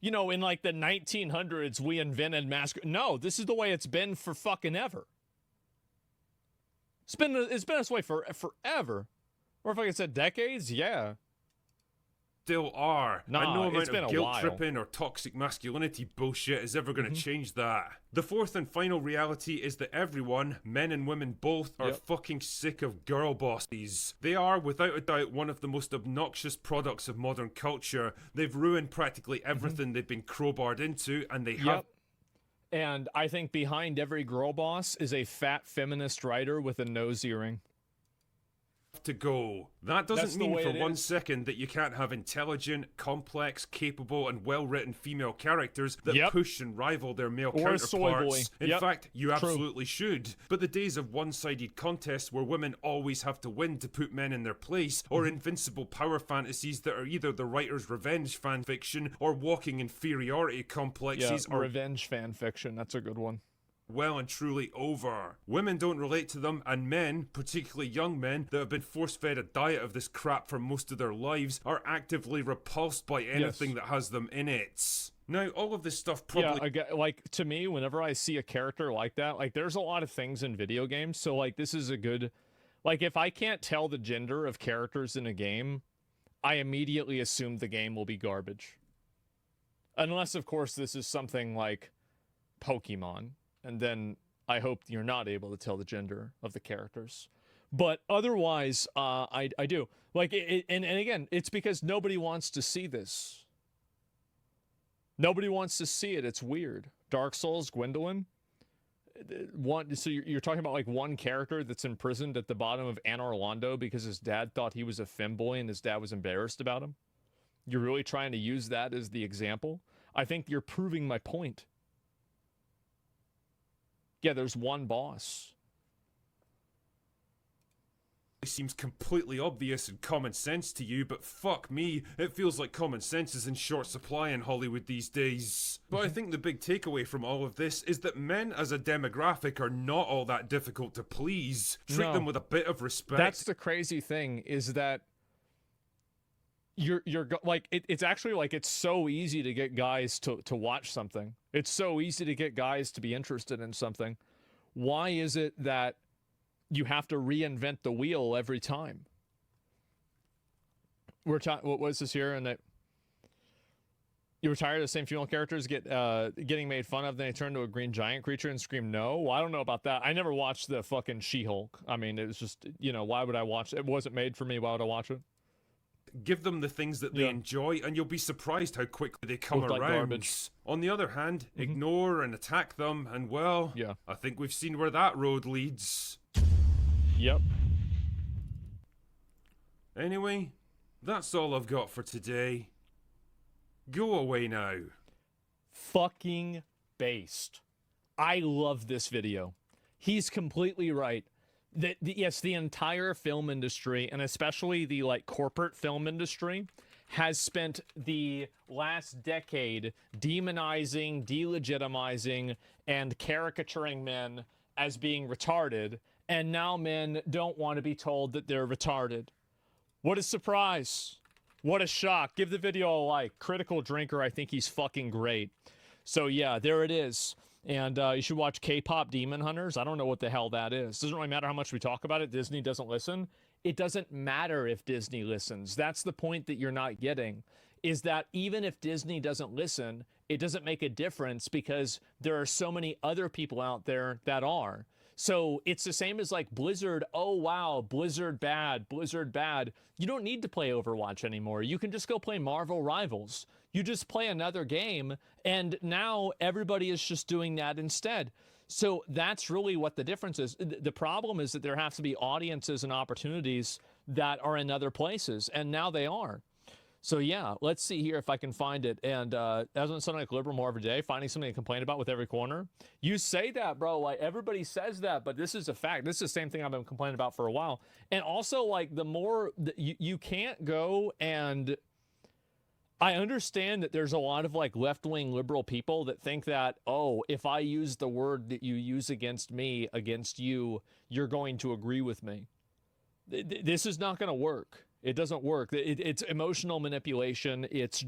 in the 1900s, we invented masculine. No, this is the way it's been for fucking ever. It's been this way for forever. Or if I could say decades, yeah. Still are. Nah, and no it's amount been of a while. guilt-tripping or toxic masculinity bullshit is ever going to change that. The fourth and final reality is that everyone, men and women both, are fucking sick of girl bosses. They are, without a doubt, one of the most obnoxious products of modern culture. They've ruined practically everything they've been crowbarred into, and they have... And I think behind every girl boss is a fat feminist writer with a nose earring. To go. That doesn't mean for 1 second that you can't have intelligent, complex, capable, and well-written female characters that push and rival their male counterparts. In fact, you absolutely should. But the days of one-sided contests where women always have to win to put men in their place, or invincible power fantasies that are either the writer's revenge fan fiction or walking inferiority complexes or revenge fan fiction. That's a good one. Well and truly over. Women don't relate to them, and men, particularly young men that have been force-fed a diet of this crap for most of their lives, are actively repulsed by anything that has them in it. Now, all of this stuff probably... Yeah, to me, whenever I see a character like that, there's a lot of things in video games, so, this is a good... if I can't tell the gender of characters in a game, I immediately assume the game will be garbage. Unless, of course, this is something like Pokemon. And then I hope you're not able to tell the gender of the characters. But otherwise, I do. And again, it's because nobody wants to see this. Nobody wants to see it. It's weird. Dark Souls, Gwendolyn. So you're talking about like one character that's imprisoned at the bottom of Anne Orlando because his dad thought he was a femboy and his dad was embarrassed about him? You're really trying to use that as the example? I think you're proving my point. Yeah, there's one boss. It seems completely obvious and common sense to you, but fuck me, it feels like common sense is in short supply in Hollywood these days. But I think the big takeaway from all of this is that men as a demographic are not all that difficult to please. Treat them with a bit of respect. That's the crazy thing, is that it's actually like it's so easy to get guys to watch something. It's so easy to get guys to be interested in something. Why is it that you have to reinvent the wheel every time? What was this here? And that you were tired of the same female characters getting made fun of, then they turn to a green giant creature and scream no? Well, I don't know about that. I never watched the fucking She-Hulk. I mean, it was just, why would I watch it? It wasn't made for me. Why would I watch it? Give them the things that they enjoy, and you'll be surprised how quickly they come around. Garbage. On the other hand, ignore and attack them, and well, I think we've seen where that road leads. Yep. Anyway, that's all I've got for today. Go away now. Fucking based. I love this video. He's completely right. Yes, the entire film industry, and especially the corporate film industry, has spent the last decade demonizing, delegitimizing, and caricaturing men as being retarded, and now men don't want to be told that they're retarded. What a surprise. What a shock. Give the video a like. Critical Drinker, I think he's fucking great. So yeah, there it is. And you should watch K-Pop Demon Hunters. I don't know what the hell that is. Doesn't really matter how much we talk about it. Disney doesn't listen. It doesn't matter if Disney listens. That's the point that you're not getting, is that even if Disney doesn't listen, it doesn't make a difference because there are so many other people out there that are. So it's the same as Blizzard. Oh, wow, Blizzard bad, Blizzard bad. You don't need to play Overwatch anymore. You can just go play Marvel Rivals. You just play another game, and now everybody is just doing that instead. So that's really what the difference is. The problem is that there have to be audiences and opportunities that are in other places, and now they are. So yeah, let's see here if I can find it. And doesn't sound like liberal more every day, finding something to complain about with every corner. You say that, bro. Everybody says that, but this is a fact. This is the same thing I've been complaining about for a while. And also, the more you can't go and. I understand that there's a lot of left-wing liberal people that think that, oh, if I use the word that you use against me, against you, you're going to agree with me. This is not going to work. It doesn't work. It's emotional manipulation. It's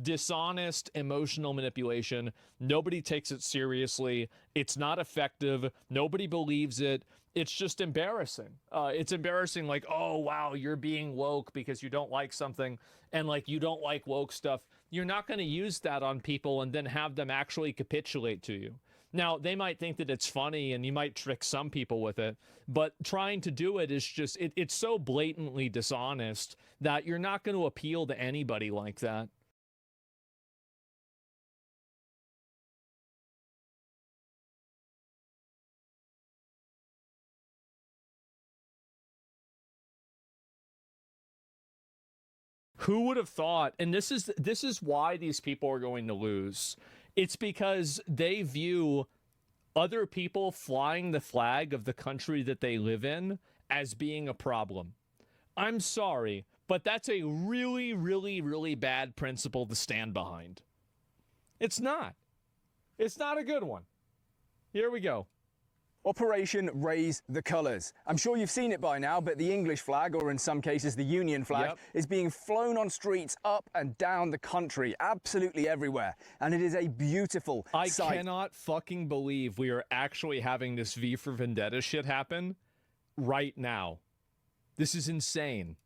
dishonest emotional manipulation. Nobody takes it seriously. It's not effective. Nobody believes it. It's just embarrassing. It's embarrassing, oh, wow, you're being woke because you don't like something, and you don't like woke stuff. You're not going to use that on people and then have them actually capitulate to you. Now, they might think that it's funny and you might trick some people with it, but trying to do it is just, it's so blatantly dishonest that you're not going to appeal to anybody like that. Who would have thought, and this is why these people are going to lose. It's because they view other people flying the flag of the country that they live in as being a problem. I'm sorry, but that's a really, really, really bad principle to stand behind. It's not. It's not a good one. Here we go. Operation Raise the Colours. I'm sure you've seen it by now, but the English flag, or in some cases the Union flag, is being flown on streets up and down the country, absolutely everywhere. And it is a beautiful sight. I cannot fucking believe we are actually having this V for Vendetta shit happen right now. This is insane.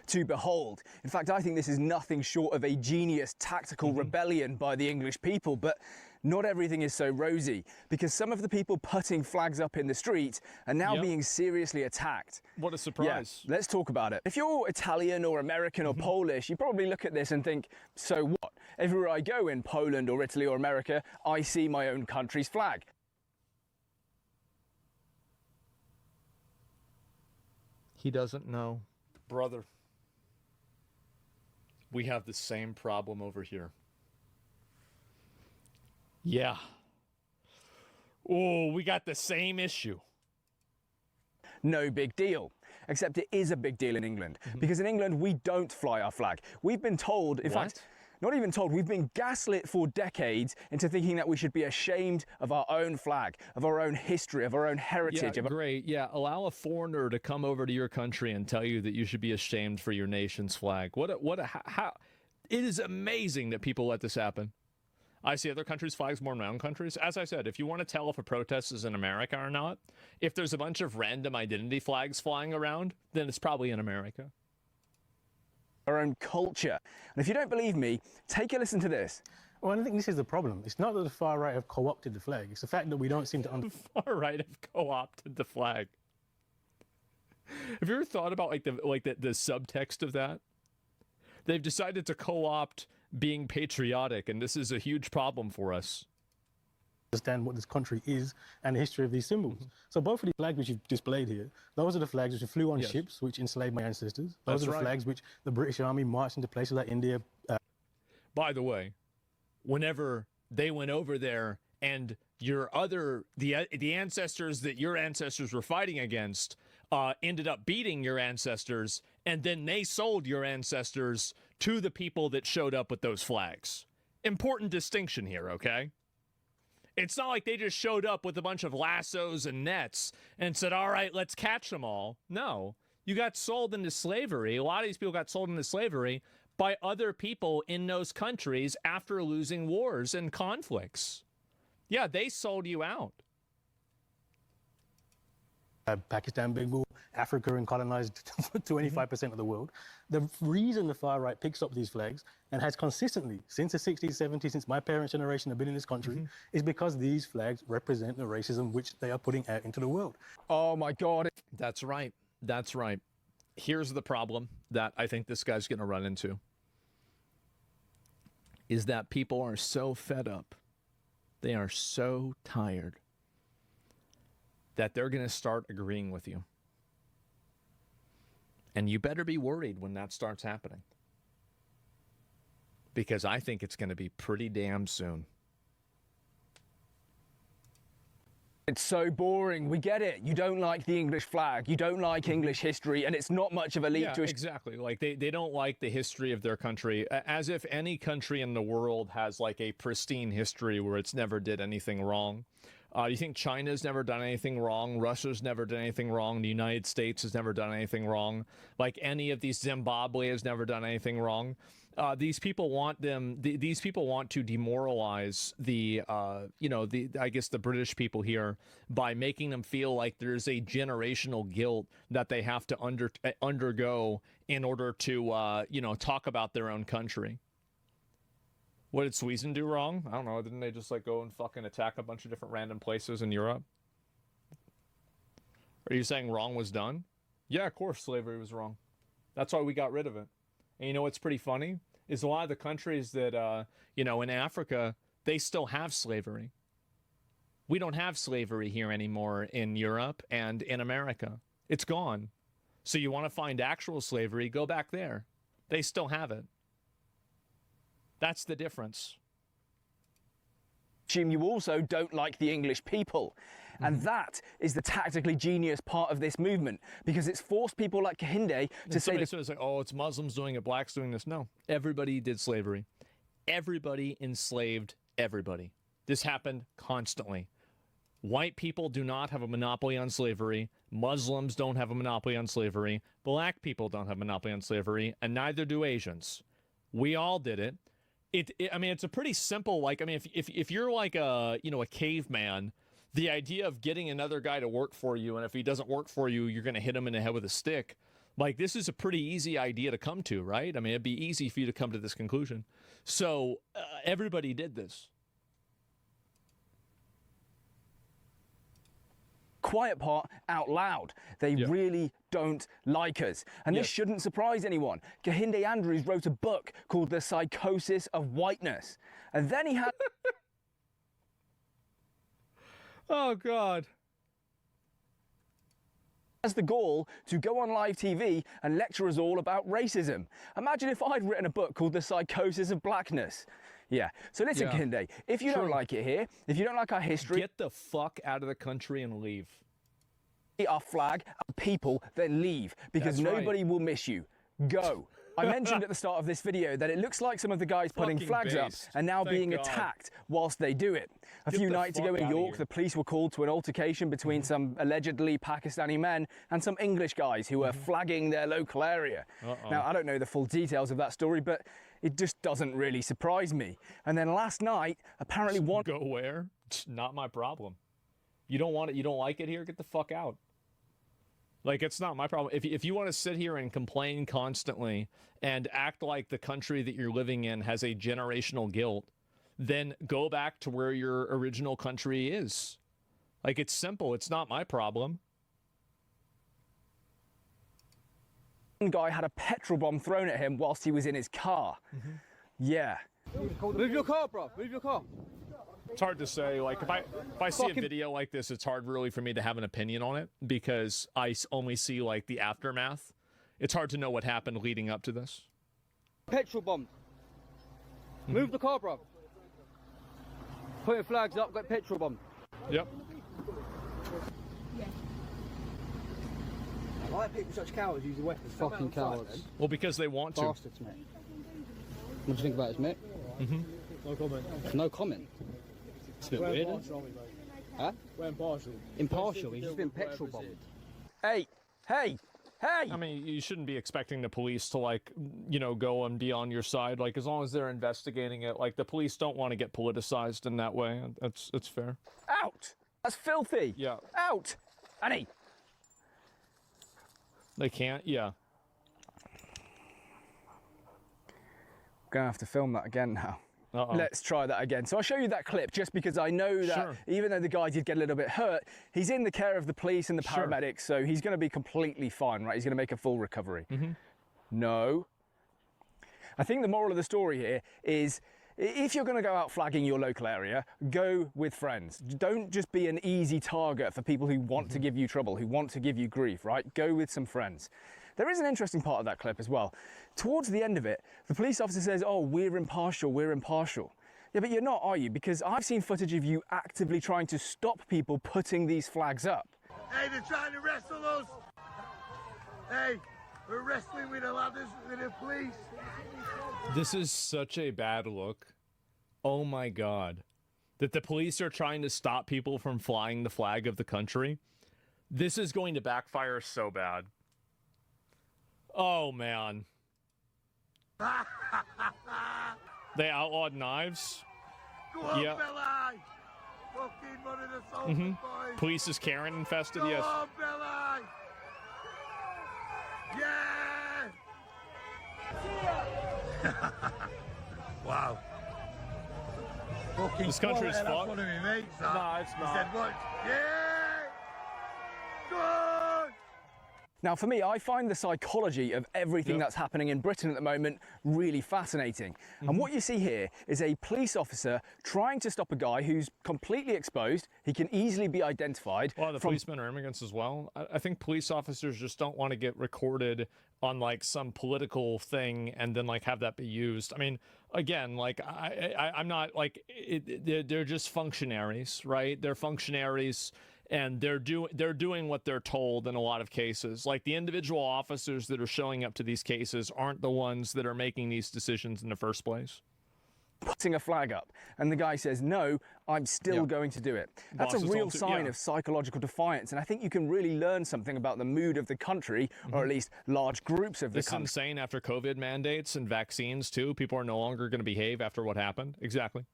To behold. In fact, I think this is nothing short of a genius tactical rebellion by the English people, but not everything is so rosy, because some of the people putting flags up in the street are now being seriously attacked. What a surprise. Yeah, let's talk about it. If you're Italian or American or Polish, you probably look at this and think, so what? Everywhere I go in Poland or Italy or America, I see my own country's flag. He doesn't know. Brother, we have the same problem over here. Yeah. Oh, we got the same issue. No big deal. Except it is a big deal in England. Because in England, we don't fly our flag. We've been told, in fact, not even told, we've been gaslit for decades into thinking that we should be ashamed of our own flag, of our own history, of our own heritage. Yeah, great. Yeah, allow a foreigner to come over to your country and tell you that you should be ashamed for your nation's flag. How? It is amazing that people let this happen. I see other countries' flags more than my own country's. As I said, if you want to tell if a protest is in America or not, if there's a bunch of random identity flags flying around, then it's probably in America. Our own culture. And if you don't believe me, take a listen to this. Well, I think this is the problem. It's not that the far right have co-opted the flag. It's the fact that we don't seem to understand. The far right have co-opted the flag. Have you ever thought about the subtext of that? They've decided to co-opt being patriotic, and this is a huge problem for us. Understand what this country is and the history of these symbols. So both of the flags which you've displayed here, those are the flags which flew on ships which enslaved my ancestors. Those are the flags which the British Army marched into places like India. By the way, whenever they went over there and the ancestors that your ancestors were fighting against ended up beating your ancestors, and then they sold your ancestors to the people that showed up with those flags. Important distinction here, okay? It's not like they just showed up with a bunch of lassos and nets and said, all right, let's catch them all. No, you got sold into slavery. A lot of these people got sold into slavery by other people in those countries after losing wars and conflicts. Yeah, they sold you out. Pakistan, Bengal, Africa, and colonized 25% of the world. The reason the far right picks up these flags and has consistently, since the 60s, 70s, since my parents' generation have been in this country, is because these flags represent the racism which they are putting out into the world. Oh my God. That's right. That's right. Here's the problem that I think this guy's going to run into. Is that people are so fed up. They are so tired that they're going to start agreeing with you. And you better be worried when that starts happening. Because I think it's going to be pretty damn soon. It's so boring. We get it. You don't like the English flag. You don't like English history, and it's not much of a leap to... Exactly. Like, they don't like the history of their country. As if any country in the world has, like, a pristine history where it's never did anything wrong. You think China's never done anything wrong? Russia's never done anything wrong? The United States has never done anything wrong? Like, any of these, Zimbabwe has never done anything wrong? These people want them. These people want to demoralize I guess the British people here by making them feel like there's a generational guilt that they have to undergo in order to, talk about their own country. What did Sweden do wrong? I don't know. Didn't they just go and fucking attack a bunch of different random places in Europe? Are you saying wrong was done? Yeah, of course slavery was wrong. That's why we got rid of it. And you know what's pretty funny? Is a lot of the countries that, in Africa, they still have slavery. We don't have slavery here anymore in Europe and in America. It's gone. So you want to find actual slavery, go back there. They still have it. That's the difference. Jim, you also don't like the English people. And that is the tactically genius part of this movement, because it's forced people like Kahinde to say that... It's like, oh, it's Muslims doing it, blacks doing this. No, everybody did slavery. Everybody enslaved everybody. This happened constantly. White people do not have a monopoly on slavery. Muslims don't have a monopoly on slavery. Black people don't have a monopoly on slavery, and neither do Asians. We all did it. It's a pretty simple, if you're like a caveman, the idea of getting another guy to work for you, and if he doesn't work for you, you're going to hit him in the head with a stick. Like, this is a pretty easy idea to come to, right? I mean, it'd be easy for you to come to this conclusion. So everybody did this. Quiet part out loud. They really don't like us. And this shouldn't surprise anyone. Kahinde Andrews wrote a book called The Psychosis of Whiteness. And then he had... Oh, God. has the gall to go on live TV and lecture us all about racism. Imagine if I'd written a book called The Psychosis of Blackness. Yeah, so listen, Kinde, if you don't like it here, if you don't like our history... Get the fuck out of the country and leave. Our flag, our people, then leave, because nobody will miss you. Go. I mentioned at the start of this video that it looks like some of the guys putting flags up are now being attacked whilst they do it. A few nights ago in York, the police were called to an altercation between some allegedly Pakistani men and some English guys who were flagging their local area. Now, I don't know the full details of that story, but it just doesn't really surprise me. And then last night, apparently one... Go where? It's not my problem. You don't want it, you don't like it here, get the fuck out. Like, it's not my problem. If you want to sit here and complain constantly and act like the country that you're living in has a generational guilt, then go back to where your original country is. Like, it's simple. It's not my problem. One guy had a petrol bomb thrown at him whilst he was in his car. Yeah. Move your car, bro. Move your car. It's hard to say. Like, if I see a video like this, it's hard really for me to have an opinion on it because I only see like the aftermath. It's hard to know what happened leading up to this. Petrol bomb. Move the car, bro. Putting flags up, got petrol bomb. Yep. Why are people such cowards using weapons? Fucking cowards. Well, because they want to. Bastards, mate. What do you think about this, mate? No comment. No comment. It's a bit weird. Huh? We're impartial. Impartial? He's just been petrol bombed. Hey! Hey! Hey! I mean, you shouldn't be expecting the police to, like, you know, go and be on your side. Like, as long as they're investigating it, like, the police don't want to get politicized in that way. It's fair. Out! That's filthy! Yeah. Out! Annie! They can't? Yeah. Gonna have to film that again now. Uh-oh. Let's try that again. So I'll show you that clip just because I know that even though the guy did get a little bit hurt, he's in the care of the police and the paramedics, so he's going to be completely fine, right? He's going to make a full recovery. No. I think the moral of the story here is if you're going to go out flagging your local area, go with friends. Don't just be an easy target for people who want to give you trouble, who want to give you grief, right? Go with some friends. There is an interesting part of that clip as well. Towards the end of it, the police officer says, oh, we're impartial, we're impartial. Yeah, but you're not, are you? Because I've seen footage of you actively trying to stop people putting these flags up. Hey, they're trying to wrestle us. Hey, we're wrestling with the ladders with the police. This is such a bad look. Oh my God. That the police are trying to stop people from flying the flag of the country. This is going to backfire so bad. Oh, man. They outlawed knives? Go on, Belli! Fucking one of the soldiers, boys! Police is Karen infested, Go yes. on, Belli! Yeah! Wow. Fucking this country's quality, fucked. One of my mates, that. No, it's not. He said, what? Yeah! Good! Now, for me, I find the psychology of everything that's happening in Britain at the moment really fascinating. And what you see here is a police officer trying to stop a guy who's completely exposed. He can easily be identified. A lot of the policemen are immigrants as well. I think police officers just don't want to get recorded on like some political thing and then like have that be used. I mean, again, like I'm not like they're just functionaries, right? They're functionaries. And they're doing what they're told in a lot of cases. Like the individual officers that are showing up to these cases aren't the ones that are making these decisions in the first place. Putting a flag up, and the guy says, no, I'm still going to do it. That's a real sign of psychological defiance, and I think you can really learn something about the mood of the country, or at least large groups of the country. It's insane after COVID mandates and vaccines too. People are no longer going to behave after what happened. Exactly.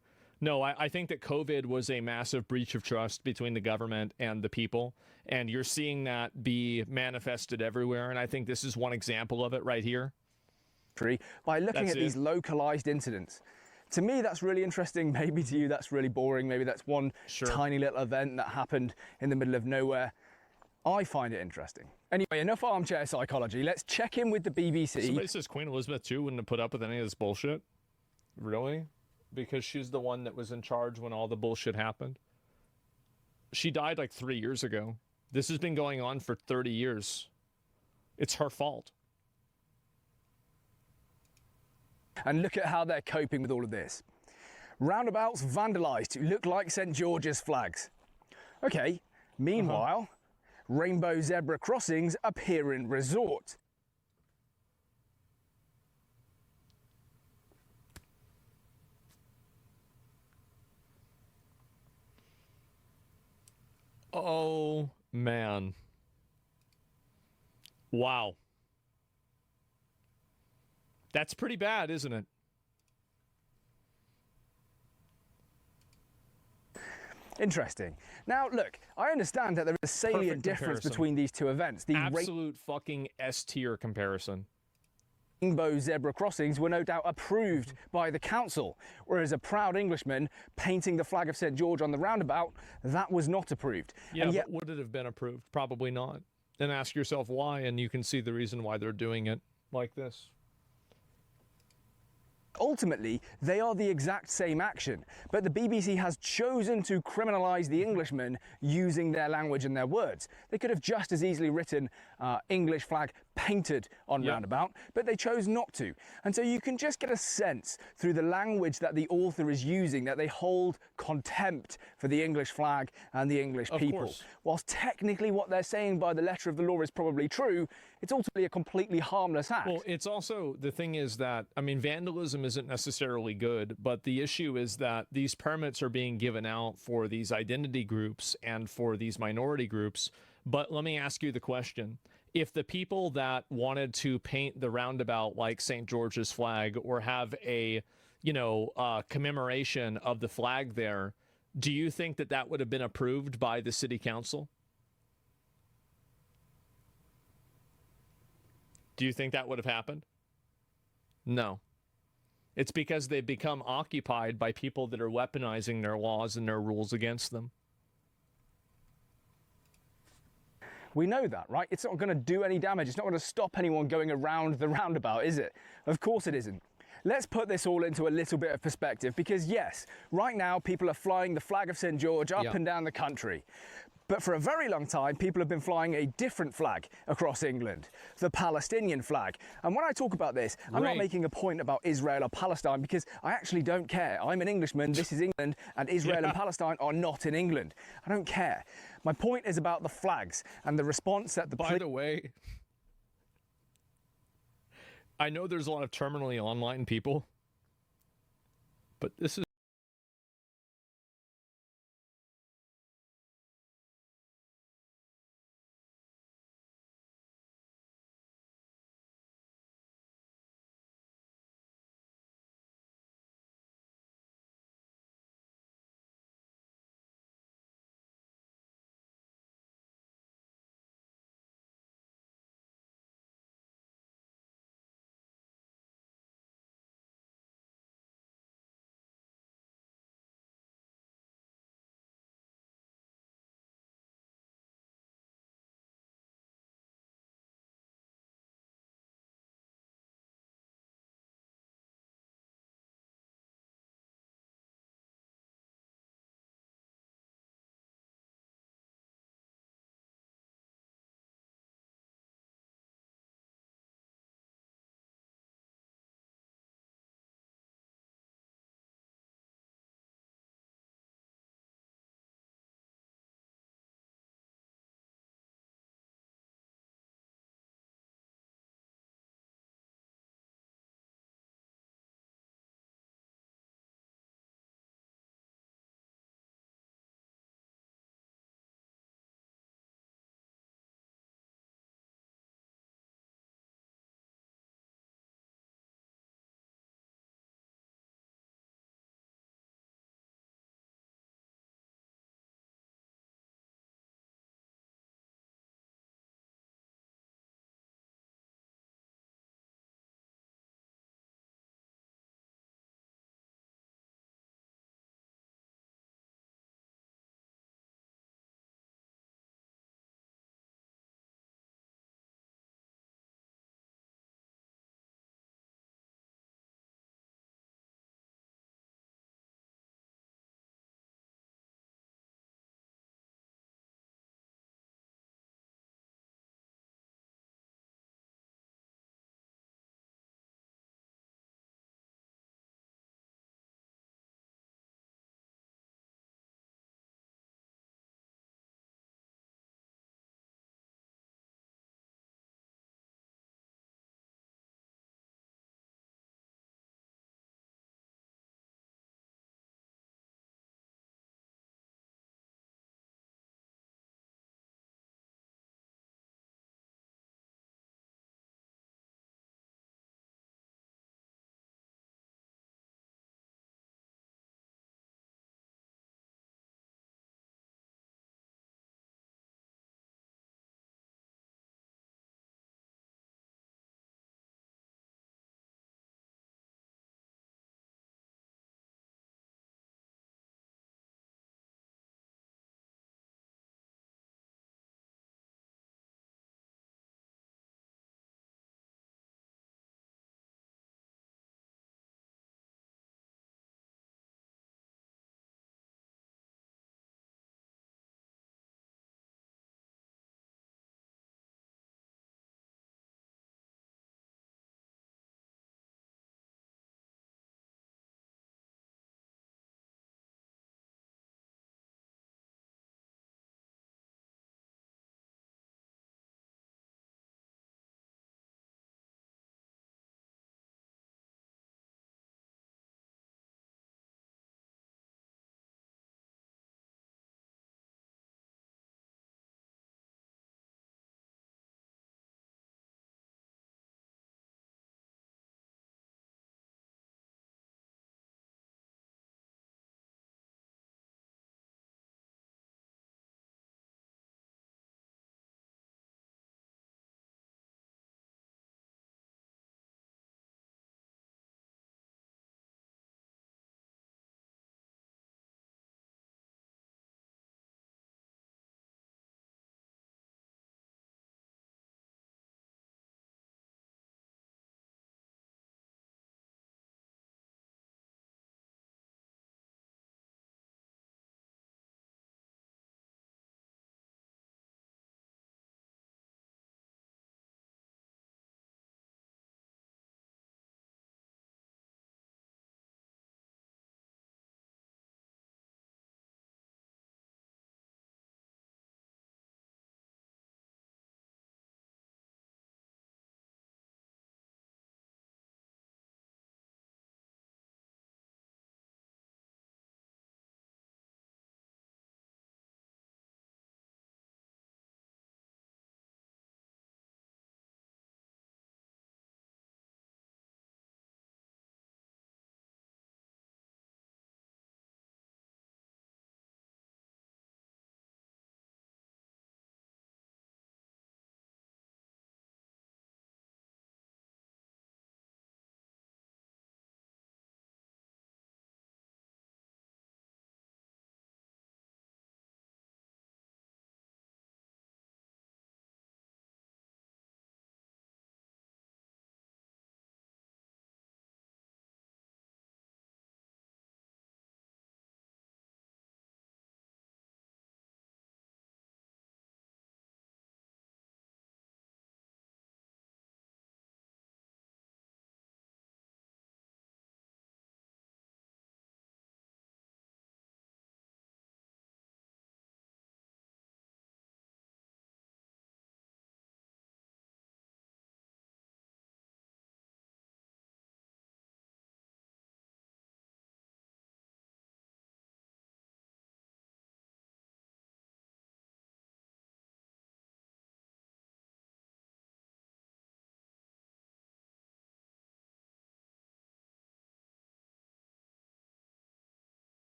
No, I think that COVID was a massive breach of trust between the government and the people, and you're seeing that be manifested everywhere, and I think this is one example of it right here. By looking at these localized incidents. To me, that's really interesting. Maybe to you, that's really boring. Maybe that's one tiny little event that happened in the middle of nowhere. I find it interesting. Anyway, enough armchair psychology. Let's check in with the BBC. Somebody says Queen Elizabeth II wouldn't have put up with any of this bullshit. Really? Because she's the one that was in charge when all the bullshit happened. She died like 3 years ago. This has been going on for 30 years. It's her fault. And look at how they're coping with all of this. Roundabouts vandalised to look like St. George's flags. Okay, meanwhile, rainbow zebra crossings appear in resort. Oh, man. Wow. That's pretty bad, isn't it? Interesting. Now, look, I understand that there is a salient Perfect difference comparison. between these two events. The Absolute fucking S-tier comparison. Rainbow zebra crossings were no doubt approved by the council, whereas a proud Englishman painting the flag of St. George on the roundabout, that was not approved. Yeah, and yet, but would it have been approved? Probably not. Then ask yourself why, and you can see the reason why they're doing it like this. ultimately, they are the exact same action, but the BBC has chosen to criminalise the Englishman using their language and their words. They could have just as easily written English flag painted on roundabout, but they chose not to. And so you can just get a sense through the language that the author is using that they hold contempt for the English flag and the English people. Whilst technically what they're saying by the letter of the law is probably true, it's ultimately a completely harmless act. Well, it's also, the thing is that, I mean, vandalism isn't necessarily good, but the issue is that these permits are being given out for these identity groups and for these minority groups. But let me ask you the question. If the people that wanted to paint the roundabout like St. George's flag or have a, you know, commemoration of the flag there, do you think that that would have been approved by the city council? Do you think that would have happened? No. It's because they've become occupied by people that are weaponizing their laws and their rules against them. We know that, right? It's not going to do any damage. It's not going to stop anyone going around the roundabout, is it? Of course it isn't. Let's put this all into a little bit of perspective because, yes, right now people are flying the flag of St. George up and down the country. But for a very long time, people have been flying a different flag across England, the Palestinian flag. And when I talk about this, I'm not making a point about Israel or Palestine because I actually don't care. I'm an Englishman, this is England, and Israel and Palestine are not in England. I don't care. My point is about the flags and the response that the... By the way, I know there's a lot of terminally online people, but this is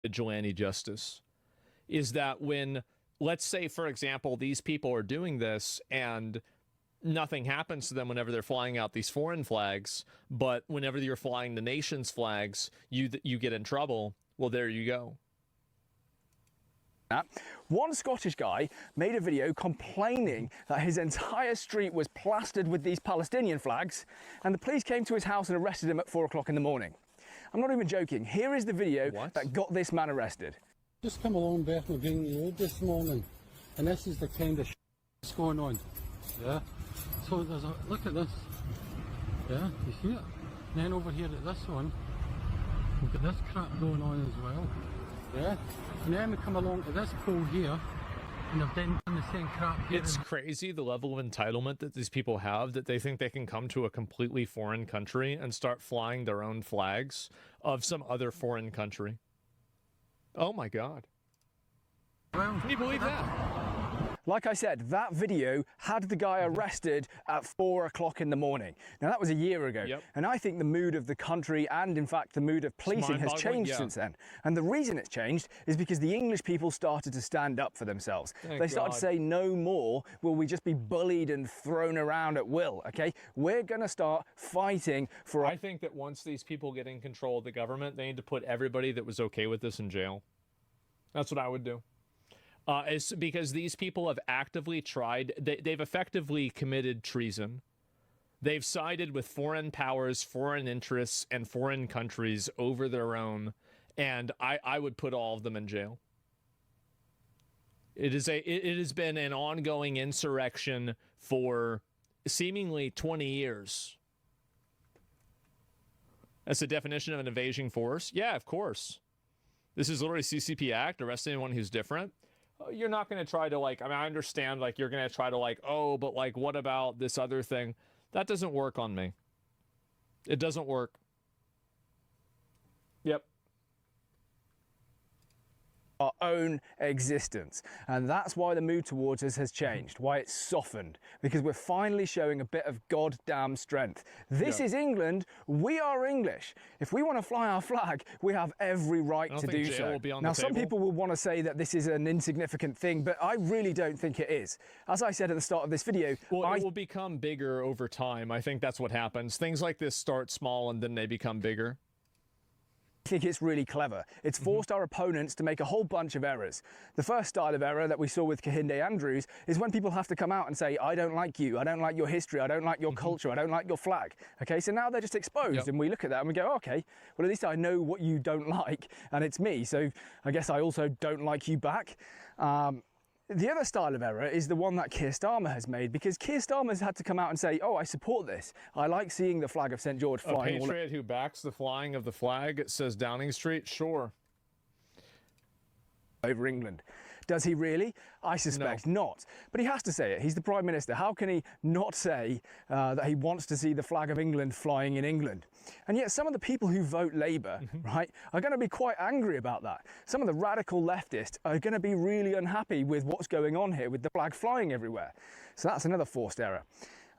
vigilante justice is that when, let's say, for example, these people are doing this and nothing happens to them whenever they're flying out these foreign flags, but whenever you're flying the nation's flags, you get in trouble. Well, there you go. One Scottish guy made a video complaining that his entire street was plastered with these Palestinian flags, and the police came to his house and arrested him at 4 o'clock in the morning. I'm not even joking. Here is the video that got this man arrested. Just come along Bethnal Green Road this morning, and this is the kind of that's going on. Yeah. So there's a look at this. Yeah, you see it? And then over here at this one, we've got this crap going on as well. Yeah. And then we come along to this pole here, and they've then done the same crap here. It's crazy the level of entitlement that these people have, that they think they can come to a completely foreign country and start flying their own flags of some other foreign country. Oh my God. Can you believe that? Like I said, that video had the guy arrested at 4 o'clock in the morning. Now, that was a year ago. And I think the mood of the country and, in fact, the mood of policing has changed since then. And the reason it's changed is because the English people started to stand up for themselves. They started to say, no more will we just be bullied and thrown around at will, okay? We're going to start fighting for... I think that once these people get in control of the government, they need to put everybody that was okay with this in jail. That's what I would do. It's because these people have actively tried, they've effectively committed treason. They've sided with foreign powers, foreign interests, and foreign countries over their own, and I would put all of them in jail. It has been an ongoing insurrection for seemingly 20 years. That's the definition of an invasion force? Yeah, of course. This is literally CCP Act, arrest anyone who's different. You're not going to try to, like, I mean, I understand, like, you're going to try to, like, oh, but, like, what about this other thing? That doesn't work on me. It doesn't work. Yep. Our own existence, and that's why the mood towards us has changed, why it's softened, because we're finally showing a bit of goddamn strength. This is England. We are English. If we want to fly our flag, we have every right to do so. Now, some people will want to say that this is an insignificant thing, but I really don't think it is. As I said at the start of this video, well, it will become bigger over time. I think that's what happens. Things like this start small and then they become bigger. I think it's really clever. It's forced our opponents to make a whole bunch of errors. The first style of error that we saw with Kehinde Andrews is when people have to come out and say, I don't like you, I don't like your history, I don't like your culture, I don't like your flag. Okay, so now they're just exposed, and we look at that and we go, okay, well, at least I know what you don't like, and it's me, so I guess I also don't like you back. The other style of error is the one that Keir Starmer has made, because Keir Starmer's had to come out and say, oh, I support this. I like seeing the flag of St. George flying. A patriot who backs the flying of the flag, says Downing Street, sure. Over England. Does he really? I suspect not. But he has to say it. He's the Prime Minister. How can he not say that he wants to see the flag of England flying in England? And yet some of the people who vote Labour, right, are going to be quite angry about that. Some of the radical leftists are going to be really unhappy with what's going on here with the flag flying everywhere. So that's another forced error.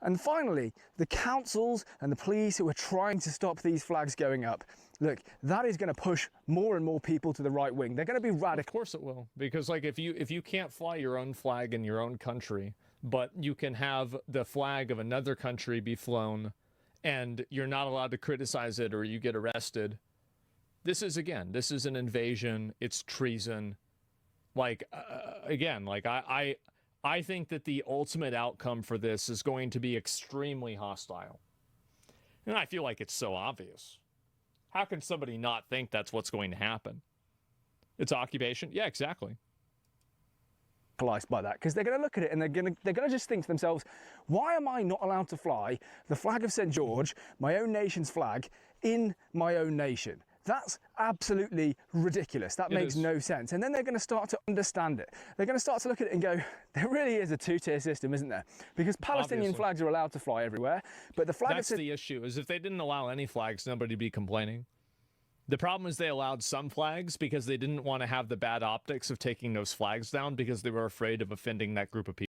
And finally, the councils and the police who are trying to stop these flags going up, look, that is going to push more and more people to the right wing. They're going to be radical. Of course it will. Because, like, if you can't fly your own flag in your own country, but you can have the flag of another country be flown and you're not allowed to criticize it or you get arrested, this is an invasion. It's treason. Like, again, like, I think that the ultimate outcome for this is going to be extremely hostile. And I feel like it's so obvious. How can somebody not think that's what's going to happen? It's occupation? Yeah, exactly. By that, because they're going to look at it and they're going to just think to themselves, why am I not allowed to fly the flag of St. George, my own nation's flag, in my own nation? That's absolutely ridiculous. That makes no sense. And then they're going to start to understand it. They're going to start to look at it and go, there really is a two-tier system, isn't there? Because Palestinian flags are allowed to fly everywhere, but the flag... That's the issue, is if they didn't allow any flags, nobody would be complaining. The problem is they allowed some flags because they didn't want to have the bad optics of taking those flags down because they were afraid of offending that group of people.